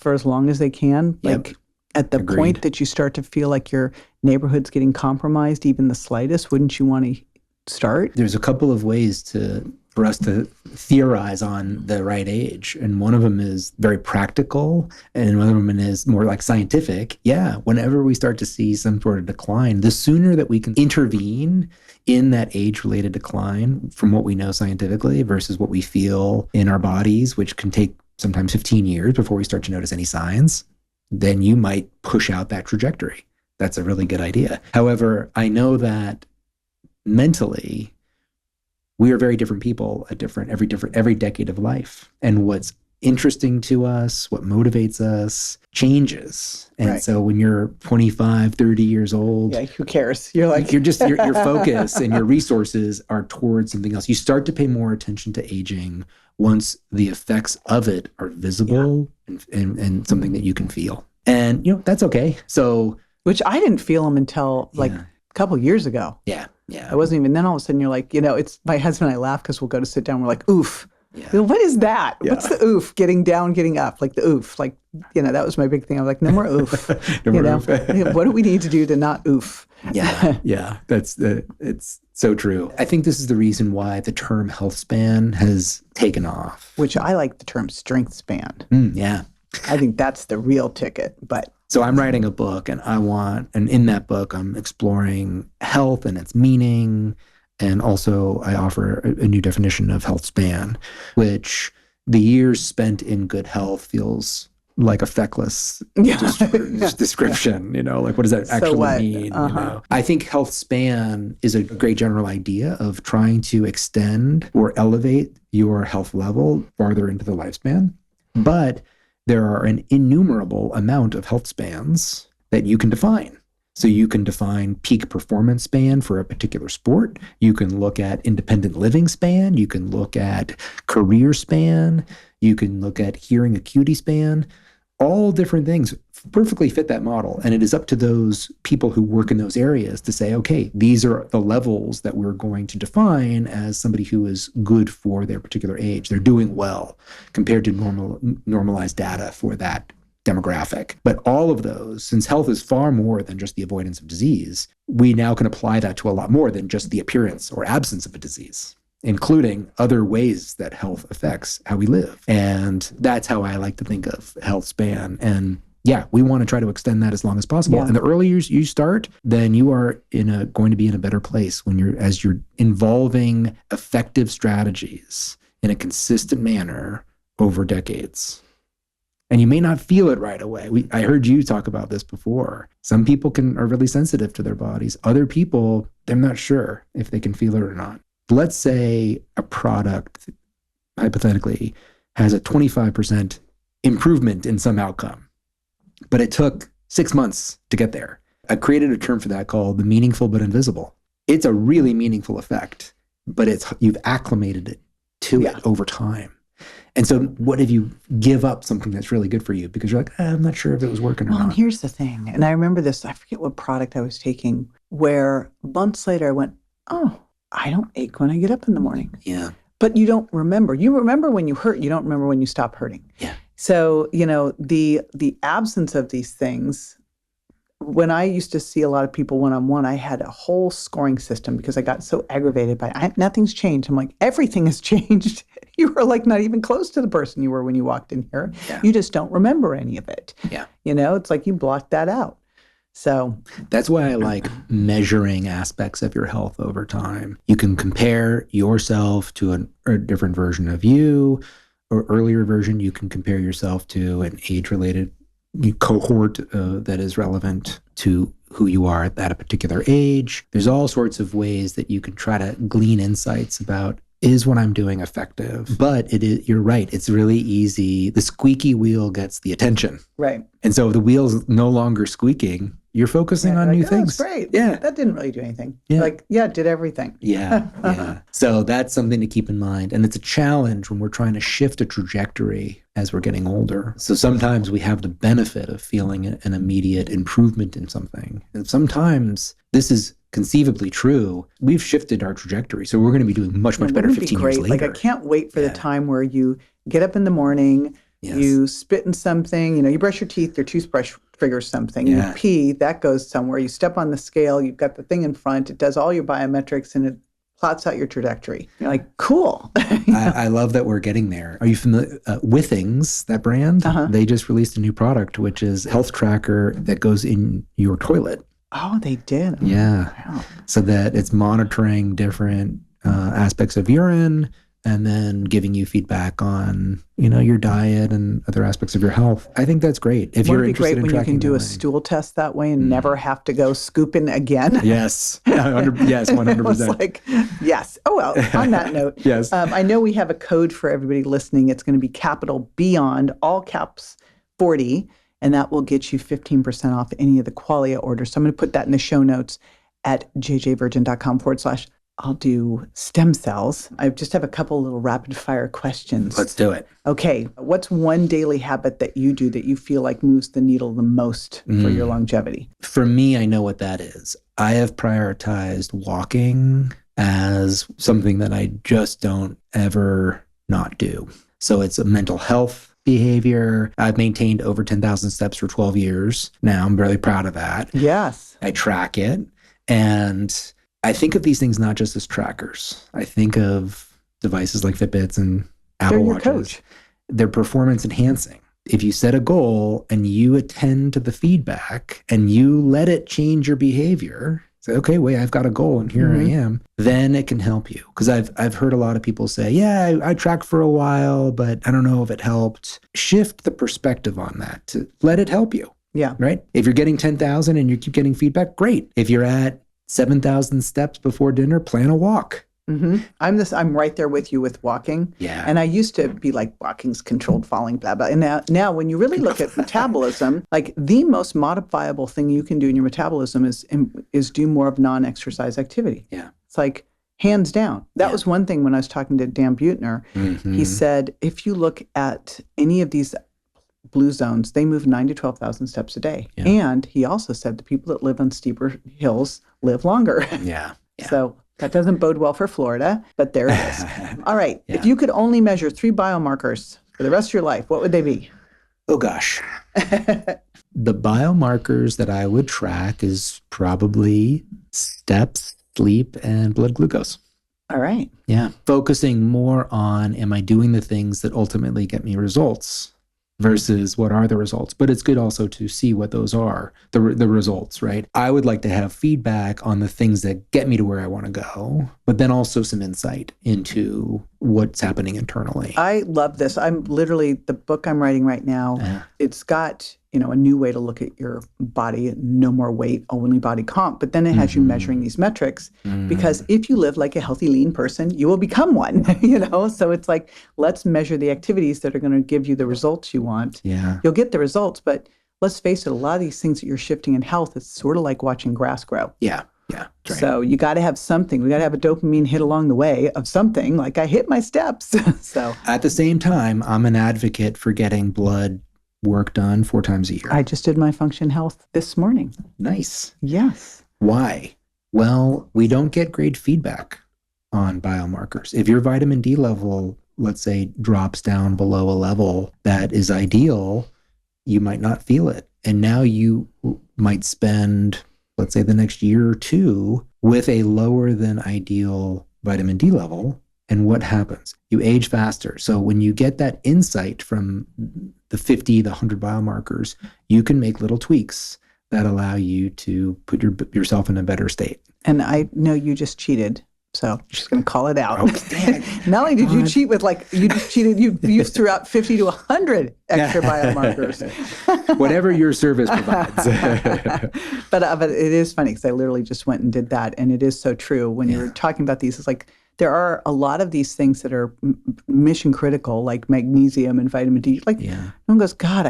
[SPEAKER 1] for as long as they can. Like at the point that you start to feel like your neighborhood's getting compromised, even the slightest, wouldn't you want to start?
[SPEAKER 2] There's a couple of ways for us to theorize on the right age. And one of them is very practical and one of them is more like scientific. Yeah, whenever we start to see some sort of decline, the sooner that we can intervene in that age-related decline from what we know scientifically versus what we feel in our bodies, which can take sometimes 15 years before we start to notice any signs, then you might push out that trajectory. That's a really good idea. However, I know that mentally, we are very different people at every decade of life. And what's interesting to us, what motivates us, changes. And so when you're 25, 30 years old,
[SPEAKER 1] who cares? You're like,
[SPEAKER 2] your focus and your resources are towards something else. You start to pay more attention to aging once the effects of it are visible and something that you can feel. And, that's okay. So,
[SPEAKER 1] which I didn't feel them until a couple of years ago.
[SPEAKER 2] Yeah.
[SPEAKER 1] I wasn't even, then all of a sudden you're like, it's my husband and I laugh because we'll go to sit down. We're like, oof. Yeah. What is that? Yeah. What's the oof? Getting down, getting up, like the oof. Like, that was my big thing. I was like, no more oof. What do we need to do to not oof?
[SPEAKER 2] Yeah. That's it's So true. I think this is the reason why the term health span has taken off.
[SPEAKER 1] Which I like the term strength span.
[SPEAKER 2] Yeah.
[SPEAKER 1] I think that's the real ticket. But
[SPEAKER 2] so I'm writing a book and in that book, I'm exploring health and its meaning. And also I offer a new definition of health span, which the years spent in good health feels like a feckless description, like what does that actually mean? I think health span is a great general idea of trying to extend or elevate your health level farther into the lifespan. But there are an innumerable amount of health spans that you can define. So you can define peak performance span for a particular sport. You can look at independent living span. You can look at career span. You can look at hearing acuity span. All different things perfectly fit that model. And it is up to those people who work in those areas to say, okay, these are the levels that we're going to define as somebody who is good for their particular age. They're doing well compared to normalized data for that demographic. But all of those, since health is far more than just the avoidance of disease, we now can apply that to a lot more than just the appearance or absence of a disease, including other ways that health affects how we live. And that's how I like to think of health span. And yeah, we want to try to extend that as long as possible. Yeah. And the earlier you start, then you are going to be in a better place as you're involving effective strategies in a consistent manner over decades. And you may not feel it right away. I heard you talk about this before. Some people are really sensitive to their bodies. Other people, they're not sure if they can feel it or not. Let's say a product, hypothetically, has a 25% improvement in some outcome, but it took 6 months to get there. I created a term for that called the meaningful but invisible. It's a really meaningful effect, but you've acclimated it to it over time. And so what if you give up something that's really good for you because you're like, I'm not sure if it was working or not.
[SPEAKER 1] And here's the thing. And I remember this, I forget what product I was taking, where months later I went, oh, I don't ache when I get up in the morning.
[SPEAKER 2] Yeah.
[SPEAKER 1] But you don't remember. You remember when you hurt. You don't remember when you stop hurting.
[SPEAKER 2] Yeah.
[SPEAKER 1] So, the absence of these things, when I used to see a lot of people one-on-one, I had a whole scoring system because I got so aggravated by it. Nothing's changed. I'm like, everything has changed. You were like not even close to the person you were when you walked in here. Yeah. You just don't remember any of it.
[SPEAKER 2] Yeah.
[SPEAKER 1] It's like you blocked that out. So
[SPEAKER 2] that's why I like measuring aspects of your health over time. You can compare yourself to a different version of you, or earlier version. You can compare yourself to an age-related cohort that is relevant to who you are at a particular age. There's all sorts of ways that you can try to glean insights about, is what I'm doing effective? But you're right. It's really easy. The squeaky wheel gets the attention.
[SPEAKER 1] Right.
[SPEAKER 2] And so if the wheel's no longer squeaking, you're focusing on new things.
[SPEAKER 1] That's great.
[SPEAKER 2] Yeah.
[SPEAKER 1] That didn't really do anything.
[SPEAKER 2] Yeah.
[SPEAKER 1] It did everything.
[SPEAKER 2] Yeah. Yeah. So that's something to keep in mind. And it's a challenge when we're trying to shift a trajectory as we're getting older. So sometimes we have the benefit of feeling an immediate improvement in something. And sometimes this is conceivably true. We've shifted our trajectory. So we're going to be doing much better 15 years later.
[SPEAKER 1] Like, I can't wait for the time where you get up in the morning, you spit in something, you brush your teeth, your toothbrush triggers something, you pee, that goes somewhere, you step on the scale, you've got the thing in front, it does all your biometrics, and it plots out your trajectory. You're like, cool.
[SPEAKER 2] I love that we're getting there. Are you familiar with Withings, that brand? They just released a new product, which is a health tracker that goes in your toilet.
[SPEAKER 1] Oh, they did? Oh,
[SPEAKER 2] yeah.
[SPEAKER 1] Wow.
[SPEAKER 2] So that it's monitoring different aspects of urine and then giving you feedback on, your diet and other aspects of your health. I think that's great. If you're interested in tracking,
[SPEAKER 1] when you can do a stool test that way and never have to go scooping again.
[SPEAKER 2] Yes. Yes, 100%.
[SPEAKER 1] It was like, yes. Oh, well, on that note,
[SPEAKER 2] yes.
[SPEAKER 1] I know we have a code for everybody listening. It's going to be capital BEYOND, all caps 40. And that will get you 15% off any of the Qualia orders. So I'm going to put that in the show notes at jjvirgin.com/ I'll do stem cells. I just have a couple little rapid fire questions.
[SPEAKER 2] Let's do it.
[SPEAKER 1] Okay. What's one daily habit that you do that you feel like moves the needle the most for your longevity?
[SPEAKER 2] For me, I know what that is. I have prioritized walking as something that I just don't ever not do. So it's a mental health behavior. I've maintained over 10,000 steps for 12 years now. I'm really proud of that.
[SPEAKER 1] Yes.
[SPEAKER 2] I track it. And I think of these things not just as trackers. I think of devices like Fitbits and Apple
[SPEAKER 1] They're your
[SPEAKER 2] Watches.
[SPEAKER 1] coach.
[SPEAKER 2] They're performance enhancing. If you set a goal and you attend to the feedback and you let it change your behavior, say, okay, wait, I've got a goal and here I am, then it can help you. Because I've heard a lot of people say, yeah, I tracked for a while, but I don't know if it helped. Shift the perspective on that to let it help you.
[SPEAKER 1] Yeah.
[SPEAKER 2] Right? If you're getting 10,000 and you keep getting feedback, great. If you're at 7,000 steps before dinner, plan a walk.
[SPEAKER 1] I'm right there with you with walking.
[SPEAKER 2] Yeah.
[SPEAKER 1] And I used to be like, walking's controlled falling, blah, blah. And now when you really look at metabolism, like the most modifiable thing you can do in your metabolism is do more of non-exercise activity.
[SPEAKER 2] Yeah.
[SPEAKER 1] It's like hands down. That was one thing when I was talking to Dan Buettner. He said, if you look at any of these blue zones, they move 9 to 12,000 steps a day. Yeah. And he also said the people that live on steeper hills live longer.
[SPEAKER 2] Yeah.
[SPEAKER 1] So that doesn't bode well for Florida, but there it is. All right. If you could only measure 3 biomarkers for the rest of your life, what would they be?
[SPEAKER 2] Oh, gosh. The biomarkers that I would track is probably steps, sleep, and blood glucose.
[SPEAKER 1] All right.
[SPEAKER 2] Yeah. Focusing more on, am I doing the things that ultimately get me results versus what are the results? But it's good also to see what those are, the results, right? I would like to have feedback on the things that get me to where I want to go, but then also some insight into what's happening internally.
[SPEAKER 1] I love this. I'm literally, the book I'm writing right now, it's got, a new way to look at your body, no more weight, only body comp, but then it has you measuring these metrics because if you live like a healthy, lean person, you will become one, So it's like, let's measure the activities that are going to give you the results you want.
[SPEAKER 2] Yeah.
[SPEAKER 1] You'll get the results, but let's face it, a lot of these things that you're shifting in health, it's sort of like watching grass grow.
[SPEAKER 2] Yeah. Yeah. Right.
[SPEAKER 1] So you got to have something. We got to have a dopamine hit along the way of something, like I hit my steps. So
[SPEAKER 2] at the same time, I'm an advocate for getting blood work done 4 times a year.
[SPEAKER 1] I just did my function health this morning.
[SPEAKER 2] Nice.
[SPEAKER 1] Yes.
[SPEAKER 2] Why? Well, we don't get great feedback on biomarkers. If your vitamin D level, let's say, drops down below a level that is ideal, you might not feel it. And now you might spend, let's say, the next year or 2 with a lower than ideal vitamin D level. And what happens? You age faster. So when you get that insight from the 50, the 100 biomarkers, you can make little tweaks that allow you to put yourself in a better state.
[SPEAKER 1] And I know you just cheated. So I'm just going to call it out.
[SPEAKER 2] Okay.
[SPEAKER 1] Not only did you cheat with you just cheated, you threw out 50 to 100 extra biomarkers.
[SPEAKER 2] Whatever your service provides.
[SPEAKER 1] But it is funny because I literally just went and did that. And it is so true. When you're talking about these, it's like there are a lot of these things that are mission critical, like magnesium and vitamin D. Like no one goes, God,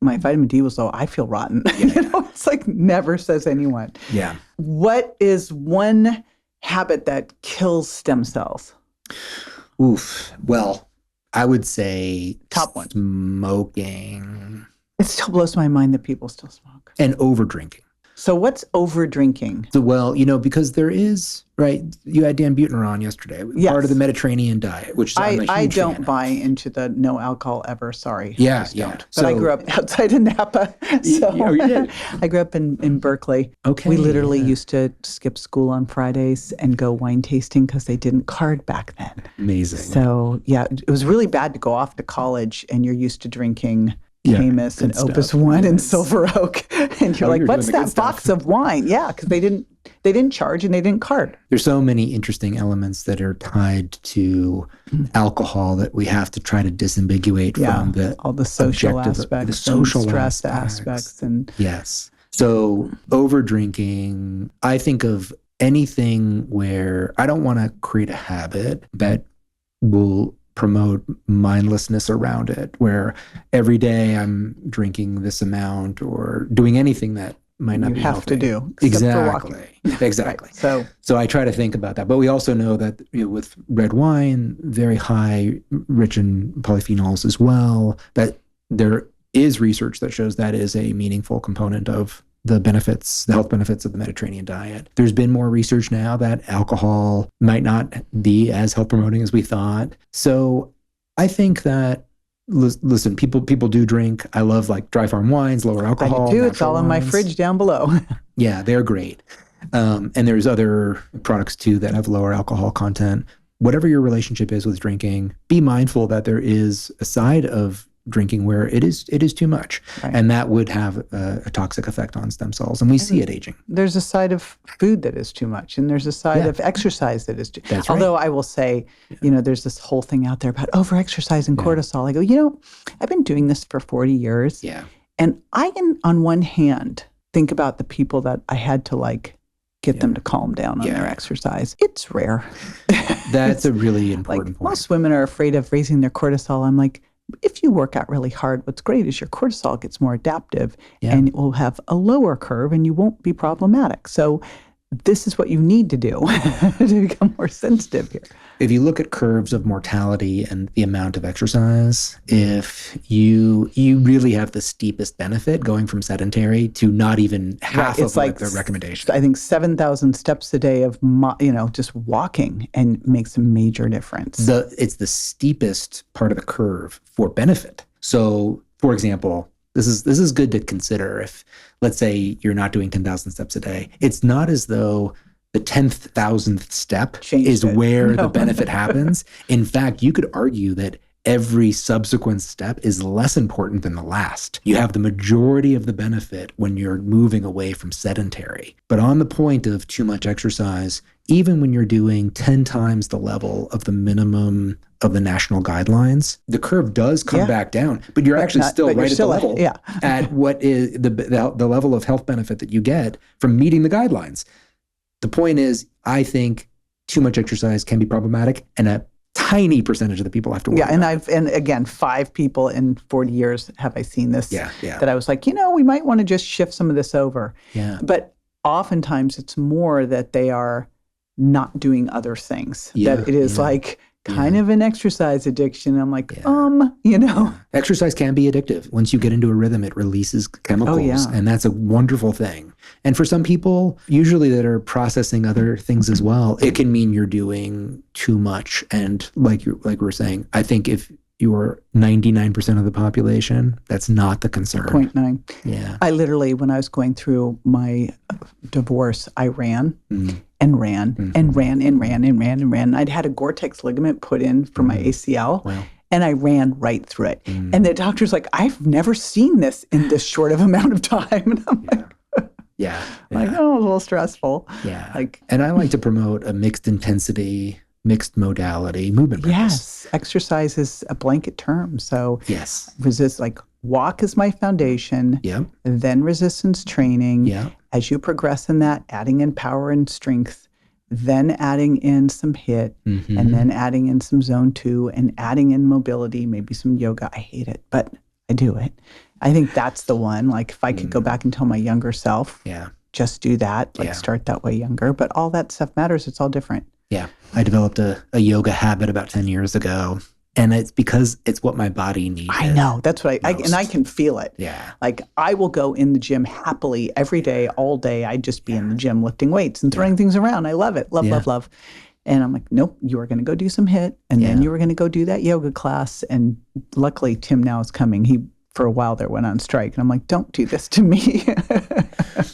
[SPEAKER 1] my vitamin D was low. I feel rotten. It's like never says anyone.
[SPEAKER 2] Yeah.
[SPEAKER 1] What is one habit that kills stem cells?
[SPEAKER 2] Oof. Well, I would say
[SPEAKER 1] top one.
[SPEAKER 2] Smoking.
[SPEAKER 1] It still blows my mind that people still smoke.
[SPEAKER 2] And over drinking.
[SPEAKER 1] So what's over drinking?
[SPEAKER 2] So, well, because there is, right, you had Dan Buettner on yesterday, part of the Mediterranean diet, which
[SPEAKER 1] I don't buy into the no alcohol ever, sorry.
[SPEAKER 2] Yeah,
[SPEAKER 1] Don't. But I grew up outside of Napa. So
[SPEAKER 2] you did?
[SPEAKER 1] I grew up in Berkeley.
[SPEAKER 2] Okay.
[SPEAKER 1] We literally used to skip school on Fridays and go wine tasting because they didn't card back then.
[SPEAKER 2] Amazing.
[SPEAKER 1] So, it was really bad to go off to college and you're used to drinking Caymus and Opus One and Silver Oak, and you're like, "What's that box of wine?" Yeah, because they didn't charge and they didn't card.
[SPEAKER 2] There's so many interesting elements that are tied to alcohol that we have to try to disambiguate from
[SPEAKER 1] all the social aspects,
[SPEAKER 2] the social
[SPEAKER 1] stress aspects, and
[SPEAKER 2] yes. So over drinking, I think of anything where I don't want to create a habit that will promote mindlessness around it, where every day I'm drinking this amount or doing anything that might not be healthy.
[SPEAKER 1] You have to do.
[SPEAKER 2] Exactly. Exactly.
[SPEAKER 1] Right.
[SPEAKER 2] So I try to think about that. But we also know that with red wine, very high, rich in polyphenols as well, that there is research that shows that is a meaningful component of the health benefits of the Mediterranean diet. There's been more research now that alcohol might not be as health promoting as we thought. So I think that, listen, people do drink. I love like dry farm wines, lower alcohol.
[SPEAKER 1] I do. It's all in my fridge down below.
[SPEAKER 2] Yeah, they're great. And there's other products too that have lower alcohol content. Whatever your relationship is with drinking, be mindful that there is a side of drinking where it is too much.
[SPEAKER 1] Right.
[SPEAKER 2] And that would have a toxic effect on stem cells. And we see it aging.
[SPEAKER 1] There's a side of food that is too much, and there's a side of exercise that is too much.
[SPEAKER 2] That's
[SPEAKER 1] Although
[SPEAKER 2] right.
[SPEAKER 1] I will say, there's this whole thing out there about over-exercise and cortisol. I go, I've been doing this for 40 years.
[SPEAKER 2] Yeah.
[SPEAKER 1] And I can, on one hand, think about the people that I had to get them to calm down on their exercise. It's rare.
[SPEAKER 2] That's a really important point.
[SPEAKER 1] Most women are afraid of raising their cortisol. I'm like, if you work out really hard, what's great is your cortisol gets more adaptive and it will have a lower curve and you won't be problematic. So this is what you need to do to become more sensitive here.
[SPEAKER 2] If you look at curves of mortality and the amount of exercise, if you really have the steepest benefit going from sedentary to not even half of the recommendation.
[SPEAKER 1] I think 7,000 steps a day of just walking and makes a major difference.
[SPEAKER 2] It's the steepest part of the curve for benefit. So, for example, this is good to consider. If, let's say, you're not doing 10,000 steps a day, it's not as though the 10,000th step is where the benefit happens. In fact, you could argue that every subsequent step is less important than the last. You have the majority of the benefit when you're moving away from sedentary. But on the point of too much exercise, even when you're doing 10 times the level of the minimum of the national guidelines, the curve does come back down, but you're actually still right at the level at what is the level of health benefit that you get from meeting the guidelines. The point is, I think too much exercise can be problematic, and a tiny percentage of the people have to worry about it.
[SPEAKER 1] And again, 5 people in 40 years have I seen this that I was like, we might want to just shift some of this over.
[SPEAKER 2] Yeah.
[SPEAKER 1] But oftentimes it's more that they are not doing other things. That it is kind of an exercise addiction. I'm like,
[SPEAKER 2] Exercise can be addictive. Once you get into a rhythm, it releases chemicals, and that's a wonderful thing. And for some people, usually that are processing other things as well, it can mean you're doing too much. And like we're saying, I think if you're 99% of the population, that's not the concern.
[SPEAKER 1] 0.9.
[SPEAKER 2] Yeah.
[SPEAKER 1] I literally, when I was going through my divorce, I ran and ran and ran and ran and ran and ran. I'd had a Gore-Tex ligament put in for my ACL.
[SPEAKER 2] Wow.
[SPEAKER 1] And I ran right through it. And the doctor's like, I've never seen this in this short of amount of time. And I'm like, like, it was a little stressful.
[SPEAKER 2] Yeah. And I like to promote a mixed intensity, mixed modality movement practice.
[SPEAKER 1] Yes. Exercise is a blanket term. So walk is my foundation.
[SPEAKER 2] Yep.
[SPEAKER 1] Then resistance training.
[SPEAKER 2] Yep.
[SPEAKER 1] As you progress in that, adding in power and strength, then adding in some HIIT, and then adding in some zone 2 and adding in mobility, maybe some yoga. I hate it, but I do it. I think that's the one. Like if I could go back and tell my younger self, just do that, start that way younger. But all that stuff matters. It's all different.
[SPEAKER 2] Yeah. I developed a yoga habit about 10 years ago. And it's because it's what my body needs.
[SPEAKER 1] I know. That's what I can feel it.
[SPEAKER 2] Yeah.
[SPEAKER 1] Like I will go in the gym happily every day, all day. I'd just be in the gym lifting weights and throwing things around. I love it. Love. And I'm like, nope, you are going to go do some HIIT. And then you were going to go do that yoga class. And luckily, Tim now is coming. He, for a while there, went on strike. And I'm like, don't do this to me.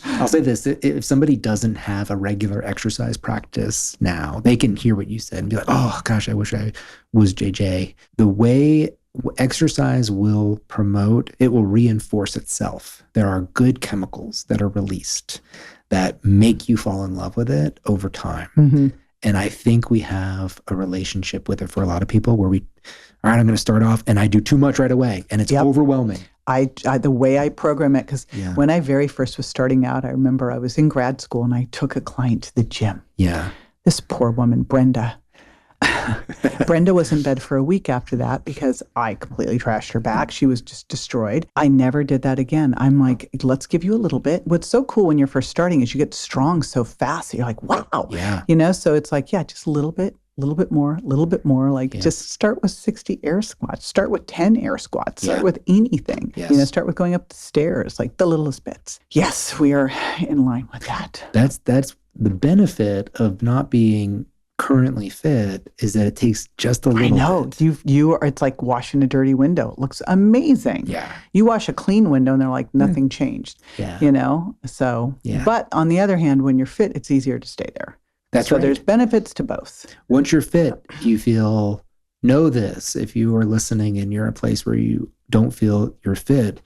[SPEAKER 2] I'll say this. If somebody doesn't have a regular exercise practice now, they can hear what you said and be like, oh, gosh, I wish I was JJ. The way exercise will promote, it will reinforce itself. There are good chemicals that are released that make you fall in love with it over time. And I think we have a relationship with it for a lot of people where all right, I'm going to start off and I do too much right away and it's overwhelming.
[SPEAKER 1] The way I program it, because when I very first was starting out, I remember I was in grad school and I took a client to the gym.
[SPEAKER 2] Yeah.
[SPEAKER 1] This poor woman, Brenda. Brenda was in bed for a week after that because I completely trashed her back. She was just destroyed. I never did that again. I'm like, let's give you a little bit. What's so cool when you're first starting is you get strong so fast. You're like, wow.
[SPEAKER 2] Yeah.
[SPEAKER 1] So it's like, just a little bit more. Like just start with 60 air squats. Start with 10 air squats. Start with anything.
[SPEAKER 2] Yes.
[SPEAKER 1] Start with going up the stairs, like the littlest bits. Yes, we are in line with that.
[SPEAKER 2] That's the benefit of not being currently fit is that it takes just a little
[SPEAKER 1] I know.
[SPEAKER 2] bit.
[SPEAKER 1] You are, it's like washing a dirty window. It looks amazing.
[SPEAKER 2] Yeah.
[SPEAKER 1] You wash a clean window and they're like, nothing changed.
[SPEAKER 2] Yeah.
[SPEAKER 1] You know? So,
[SPEAKER 2] Yeah.
[SPEAKER 1] but on the other hand, when you're fit, it's easier to stay there.
[SPEAKER 2] That's
[SPEAKER 1] so
[SPEAKER 2] right.
[SPEAKER 1] there's benefits to both.
[SPEAKER 2] Once you're fit, know this, if you are listening and you're in a place where you don't feel you're fit,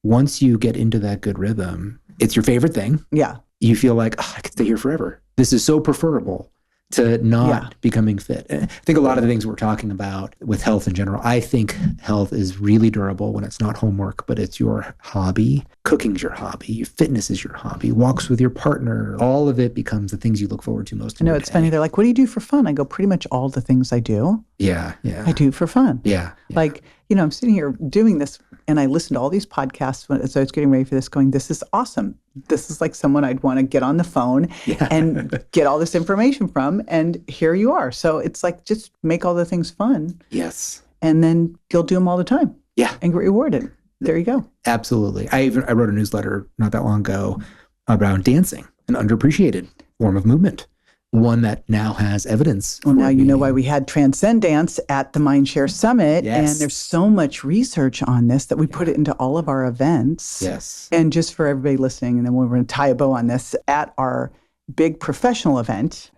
[SPEAKER 2] once you get into that good rhythm, it's your favorite thing.
[SPEAKER 1] Yeah.
[SPEAKER 2] You feel like, I could stay here forever. This is so preferable to not becoming fit. I think a lot of the things we're talking about with health in general, I think health is really durable when it's not homework, but it's your hobby. Cooking's your hobby. Your fitness is your hobby. Walks with your partner. All of it becomes the things you look forward to most.
[SPEAKER 1] I know, it's funny. They're like, what do you do for fun? I go, pretty much all the things I do.
[SPEAKER 2] Yeah.
[SPEAKER 1] I do for fun.
[SPEAKER 2] Yeah.
[SPEAKER 1] Like, I'm sitting here doing this and I listened to all these podcasts as I was getting ready for this going, this is awesome. This is like someone I'd want to get on the phone and get all this information from. And here you are. So it's like, just make all the things fun.
[SPEAKER 2] Yes.
[SPEAKER 1] And then you'll do them all the time.
[SPEAKER 2] Yeah.
[SPEAKER 1] And get rewarded. There you go.
[SPEAKER 2] Absolutely. I wrote a newsletter not that long ago about dancing, an underappreciated form of movement. One that now has evidence.
[SPEAKER 1] Well, now you know why we had Transcend Dance at the Mindshare Summit.
[SPEAKER 2] Yes.
[SPEAKER 1] And there's so much research on this that we put it into all of our events.
[SPEAKER 2] Yes.
[SPEAKER 1] And just for everybody listening, and then we're going to tie a bow on this, at our big professional event,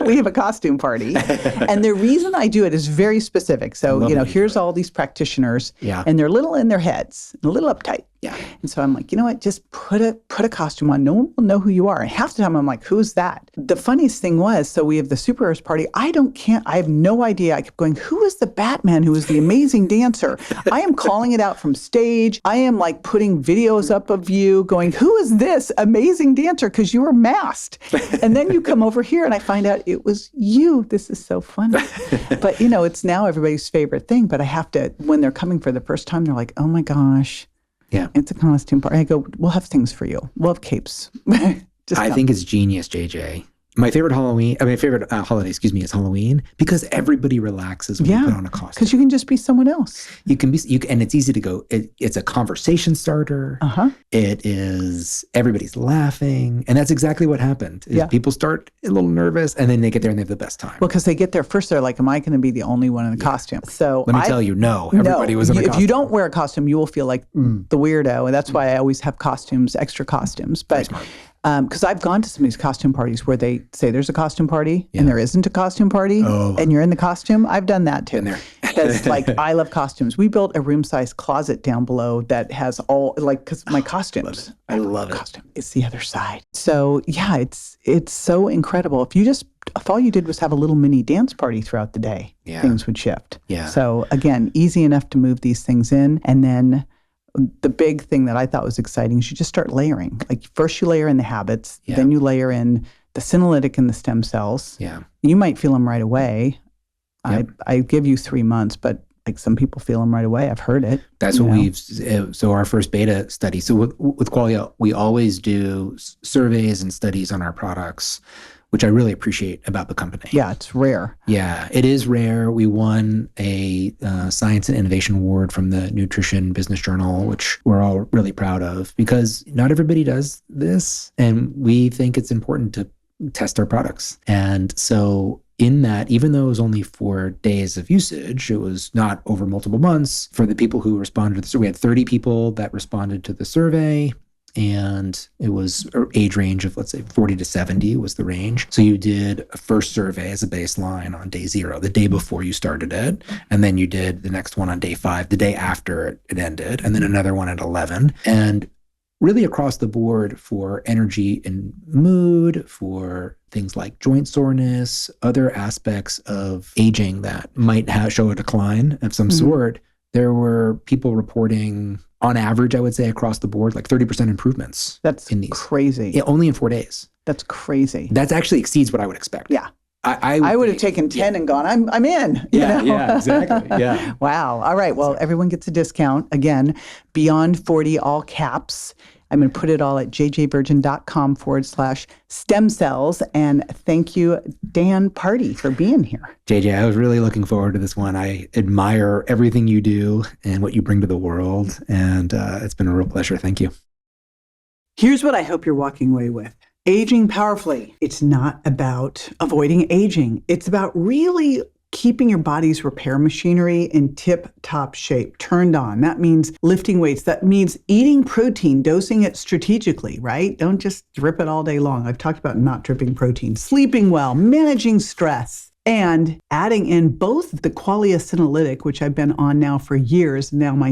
[SPEAKER 1] we have a costume party. And the reason I do it is very specific. So, here's all these practitioners and they're little in their heads, a little uptight.
[SPEAKER 2] Yeah.
[SPEAKER 1] And so I'm like, you know what? Just put a costume on. No one will know who you are. And half the time I'm like, who's that? The funniest thing was, so we have the superheroes party. I have no idea. I kept going, who is the Batman who is the amazing dancer? I am calling it out from stage. I am like putting videos up of you going, who is this amazing dancer? Because you were masked. And then you come over here and I find out it was you. This is so funny. But it's now everybody's favorite thing. But I have to, when they're coming for the first time, they're like, oh my gosh.
[SPEAKER 2] Yeah.
[SPEAKER 1] It's a costume party. I go, we'll have things for you. We'll have capes.
[SPEAKER 2] I think it's genius, JJ. My favorite holiday, is Halloween because everybody relaxes when you put on a costume.
[SPEAKER 1] Because you can just be someone else.
[SPEAKER 2] And it's easy to go. It's a conversation starter. It is, everybody's laughing. And that's exactly what happened. People start a little nervous and then they get there and they have the best time.
[SPEAKER 1] Well, because they get there first, they're like, am I going to be the only one in a costume? So
[SPEAKER 2] let me tell you, no, everybody was in a costume.
[SPEAKER 1] If you don't wear a costume, you will feel like the weirdo. And that's why I always have costumes, extra costumes. But because I've gone to some of these costume parties where they say there's a costume party and there isn't a costume party and you're in the costume. I've done that too. Because like I love costumes. We built a room-sized closet down below that has all because my costumes.
[SPEAKER 2] I love it.
[SPEAKER 1] Costume. It's the other side. So yeah, it's so incredible. If all you did was have a little mini dance party throughout the day, things would shift. Yeah. So again, easy enough to move these things in, and then the big thing that I thought was exciting is you just start layering. Like first you layer in the habits, then you layer in the senolytic and the stem cells. Yeah. You might feel them right away. Yep. I give you 3 months, but like some people feel them right away. I've heard it.
[SPEAKER 2] That's what so our first beta study. So with Qualia, we always do surveys and studies on our products, which I really appreciate about the company.
[SPEAKER 1] Yeah, it's rare.
[SPEAKER 2] Yeah, it is rare. We won a Science and Innovation Award from the Nutrition Business Journal, which we're all really proud of because not everybody does this. And we think it's important to test our products. And so in that, even though it was only 4 days of usage, it was not over multiple months. For the people who responded to the survey, we had 30 people that responded to the survey. And it was an age range of, let's say, 40 to 70 was the range. So you did a first survey as a baseline on day 0, the day before you started it. And then you did the next one on day 5, the day after it ended, and then another one at 11. And really across the board for energy and mood, for things like joint soreness, other aspects of aging that might show a decline of some sort, there were people reporting, on average, I would say across the board, like 30% improvements.
[SPEAKER 1] That's crazy.
[SPEAKER 2] Yeah, only in 4 days.
[SPEAKER 1] That's crazy.
[SPEAKER 2] That actually exceeds what I would expect.
[SPEAKER 1] Yeah.
[SPEAKER 2] I
[SPEAKER 1] would have taken 10 and gone, I'm in.
[SPEAKER 2] Yeah, exactly. Yeah.
[SPEAKER 1] Wow. All right. Well, everyone gets a discount. Again, Beyond 40, all caps. I'm going to put it all at jjvirgin.com/stem cells. And thank you, Dan Pardi, for being here.
[SPEAKER 2] JJ, I was really looking forward to this one. I admire everything you do and what you bring to the world. And it's been a real pleasure. Thank you.
[SPEAKER 1] Here's what I hope you're walking away with. Aging powerfully. It's not about avoiding aging. It's about really keeping your body's repair machinery in tip-top shape, turned on. That means lifting weights. That means eating protein, dosing it strategically, right? Don't just drip it all day long. I've talked about not dripping protein, sleeping well, managing stress, and adding in both the Qualia Senolytic, which I've been on now for years. Now my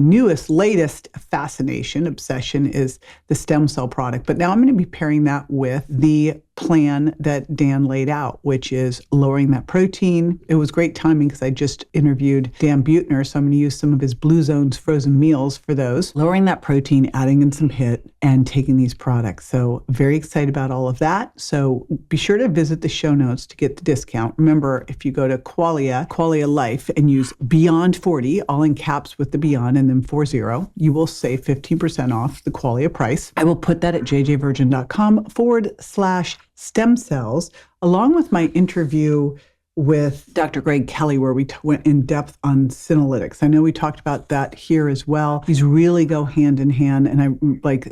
[SPEAKER 1] latest fascination, obsession is the stem cell product. But now I'm going to be pairing that with the plan that Dan laid out, which is lowering that protein. It was great timing because I just interviewed Dan Buettner, so I'm going to use some of his Blue Zones frozen meals for those. Lowering that protein, adding in some HIIT, and taking these products. So very excited about all of that. So be sure to visit the show notes to get the discount. Remember, if you go to Qualia Life, and use Beyond 40, all in caps with the Beyond and then 40, you will save 15% off the Qualia price. I will put that at jjvirgin.com/stem cells, along with my interview with Dr. Greg Kelly, where we went in depth on senolytics. I know we talked about that here as well. These really go hand in hand. And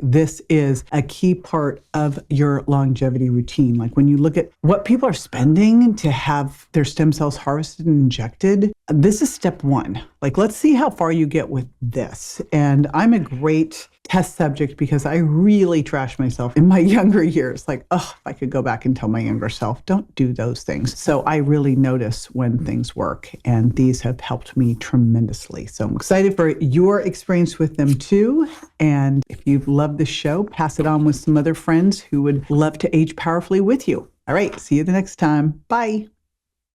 [SPEAKER 1] this is a key part of your longevity routine. Like when you look at what people are spending to have their stem cells harvested and injected, this is step one. Like, let's see how far you get with this. And I'm a great test subject because I really trashed myself in my younger years. Like, if I could go back and tell my younger self, don't do those things. So I really notice when things work, and these have helped me tremendously. So I'm excited for your experience with them too. And if you've loved this show, pass it on with some other friends who would love to age powerfully with you. All right, see you the next time. Bye.